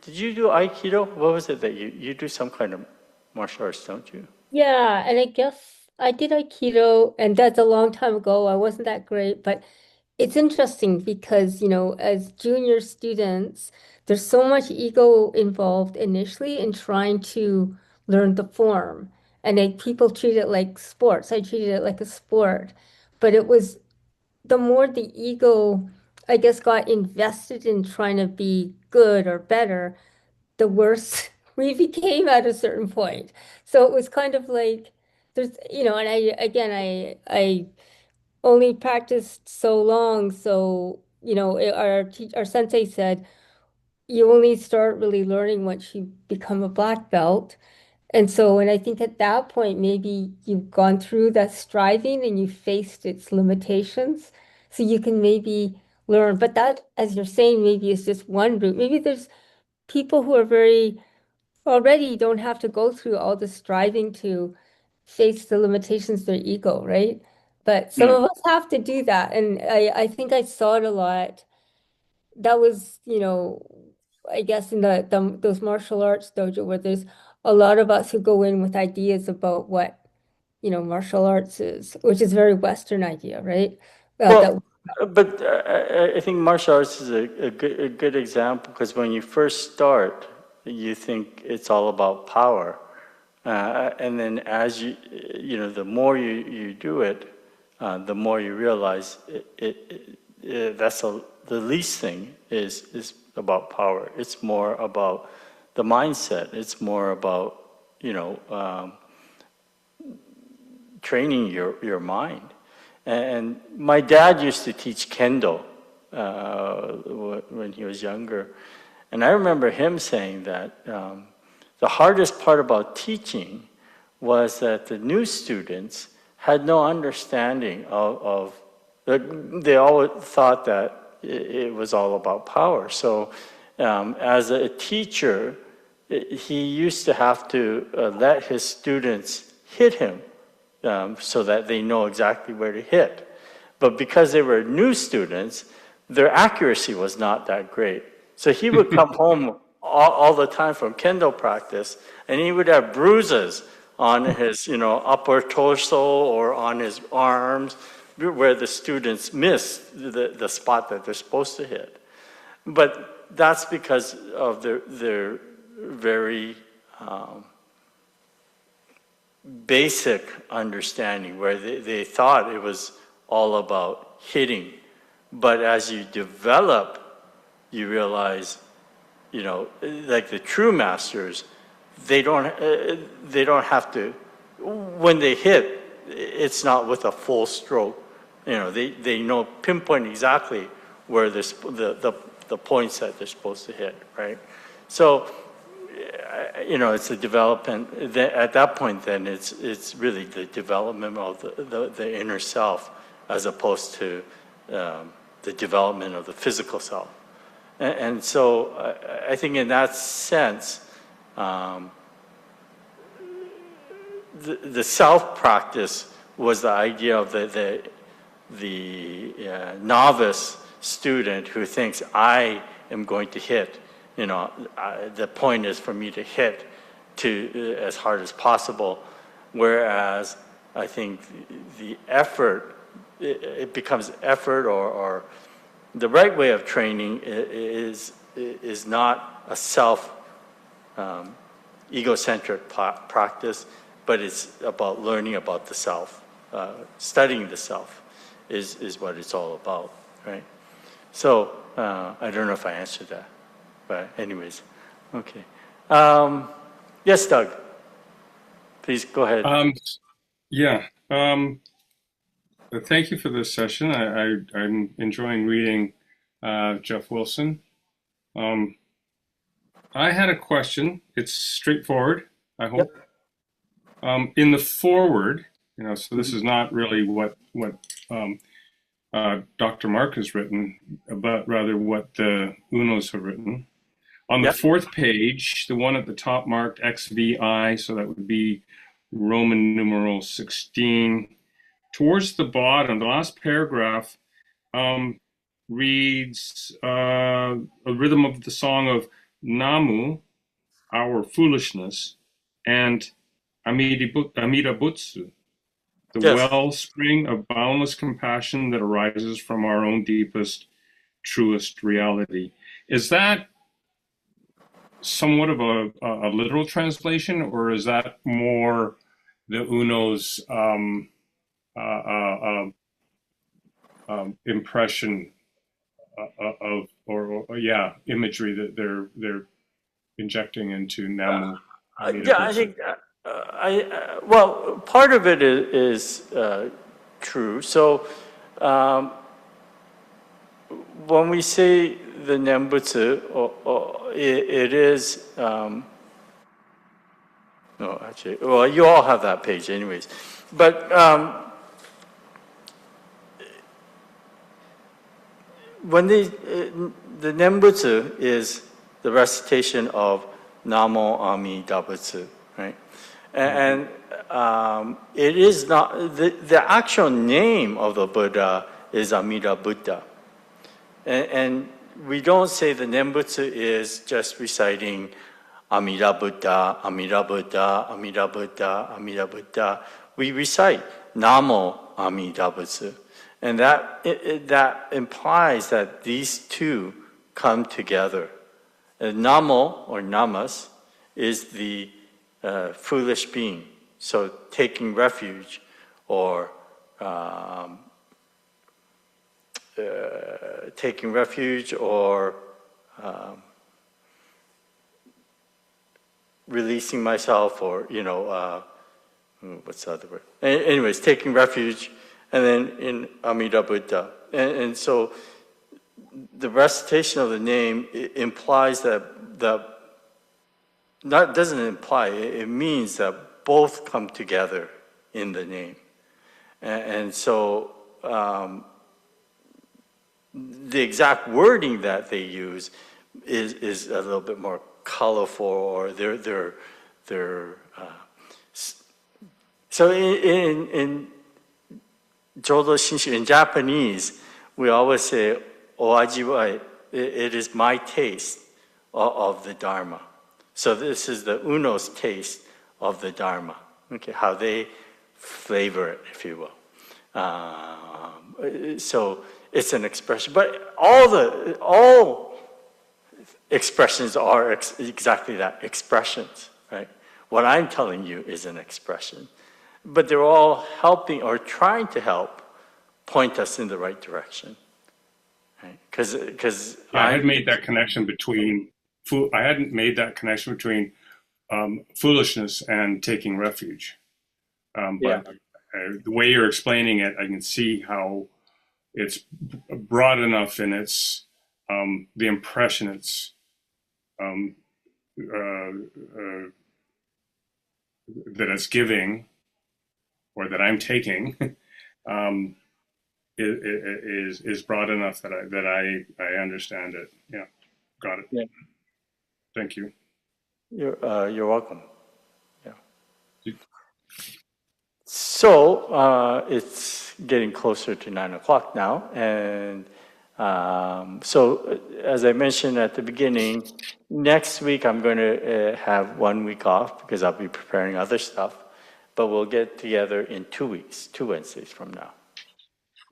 you do Aikido? What was it that you do some kind of martial arts, don't you? Yeah, and I guess I did Aikido, and that's a long time ago. I wasn't that great, but it's interesting because, as junior students, there's so much ego involved initially in trying to learn the form. And people treat it like sports. I treated it like a sport. But it was the more the ego, I guess, got invested in trying to be good or better, the worse we became at a certain point. So it was kind of like there's, and I only practiced so long. So, our sensei said, you only start really learning once you become a black belt. And I think at that point, maybe you've gone through that striving and you faced its limitations. So you can maybe learn. But that, as you're saying, maybe is just one route. Maybe there's people who are very already don't have to go through all the striving to face the limitations of their ego, right? But some of us have to do that. And I think I saw it a lot. That was, I guess in those martial arts dojo where there's a lot of us who go in with ideas about what, martial arts is, which is a very Western idea, right? Well, but I think martial arts is a good example because when you first start, you think it's all about power. And then as the more you do it, the more you realize the least thing is about power. It's more about the mindset. It's more about, training your mind. And my dad used to teach kendo when he was younger. And I remember him saying that the hardest part about teaching was that the new students had no understanding of they always thought that it was all about power. So as a teacher, he used to have to let his students hit him so that they know exactly where to hit. But because they were new students, their accuracy was not that great. So he would come home all the time from kendo practice, and he would have bruises on his, upper torso or on his arms where the students miss the spot that they're supposed to hit. But that's because of their very basic understanding where they thought it was all about hitting. But as you develop, you realize, like the true masters, they don't have to, when they hit, it's not with a full stroke. They know pinpoint exactly where the points that they're supposed to hit, right? So, it's a development. At that point, then it's really the development of the inner self, as opposed to the development of the physical self. And so, I think in that sense, the self practice was the idea of the novice student who thinks I am going to hit. The point is for me to hit to as hard as possible, whereas I think the effort, it becomes effort, or the right way of training is not a self egocentric practice, but it's about learning about the self. Studying the self is what it's all about, right? So I don't know if I answered that, but anyways, okay. Yes, Doug, please go ahead. Yeah. Thank you for this session. I'm enjoying reading Jeff Wilson. I had a question. It's straightforward, I hope. In the foreword, so this is not really what Dr. Mark has written, but rather what the Unos have written. On the fourth page, the one at the top marked XVI, so that would be Roman numeral 16. Towards the bottom, the last paragraph reads a rhythm of the song of Namu, our foolishness, and Amida Butsu, the wellspring of boundless compassion that arises from our own deepest, truest reality. Is that somewhat of a literal translation, or is that more the Uno's impression of imagery that they're injecting into Namu? I think well, part of it is true. So when we say the Nembutsu, it is no, actually, well, you all have that page, anyways. But when the Nembutsu is the recitation of Namo Amida Butsu, right? And it is not, the actual name of the Buddha is Amida Buddha. And we don't say the Nembutsu is just reciting Amida Buddha, Amida Buddha, Amida Buddha, Amida Buddha. We recite Namo Amida Butsu. And that implies that these two come together. Namo, or namas, is the foolish being. So taking refuge, or releasing myself, or what's the other word? Anyways, taking refuge, and then in Amida Buddha. And so the recitation of the name implies that doesn't imply, it means that both come together in the name. And so the exact wording that they use is a little bit more colorful, or so in Jodo Shinshu, in Japanese, we always say, "Oajiwai," it is my taste of the Dharma. So this is the Uno's taste of the Dharma. Okay, how they flavor it, if you will. So it's an expression, but all expressions are exactly that, expressions, right? What I'm telling you is an expression, but they're all helping or trying to help point us in the right direction, right? Because I had made that connection between foolishness and taking refuge. But the way you're explaining it, I can see how it's broad enough in its the impression it's that it's giving, or that I'm taking, is broad enough that I understand it. Yeah, got it. Yeah. Thank you. You're welcome. Yeah. So it's getting closer to 9 o'clock now, and so as I mentioned at the beginning, next week I'm going to have 1 week off because I'll be preparing other stuff, but we'll get together in 2 weeks, 2 Wednesdays from now.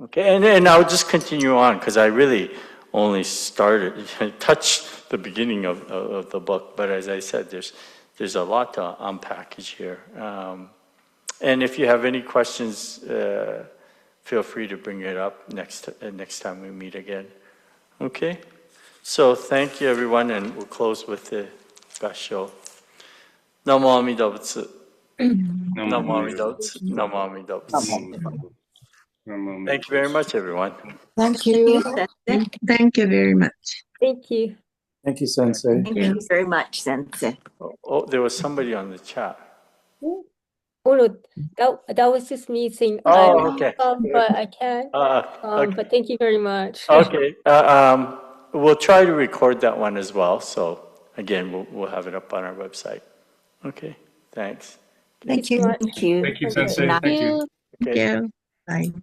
Okay, and I'll just continue on because I really only started, touched the beginning of the book, but as I said, there's a lot to unpackage here. And if you have any questions, feel free to bring it up next time we meet again. Okay? So thank you, everyone, and we'll close with the basho. Namo Amida Butsu. Namo Amida Butsu. Namo Amida Butsu. Thank you very much, everyone. Thank Thank you, you. Sensei. Thank you very much. Thank you. Thank you, Sensei. Thank you very much, Sensei. Oh, there was somebody on the chat. Oh no, that was just me saying I Oh, will okay. come, but I can't. Okay. But thank you very much. Okay. We'll try to record that one as well. So again, we'll have it up on our website. Okay. Thanks. Thank you. Thank you. Thank you, Okay. Sensei. Good night. Thank you. You. Okay. Thank you. Bye.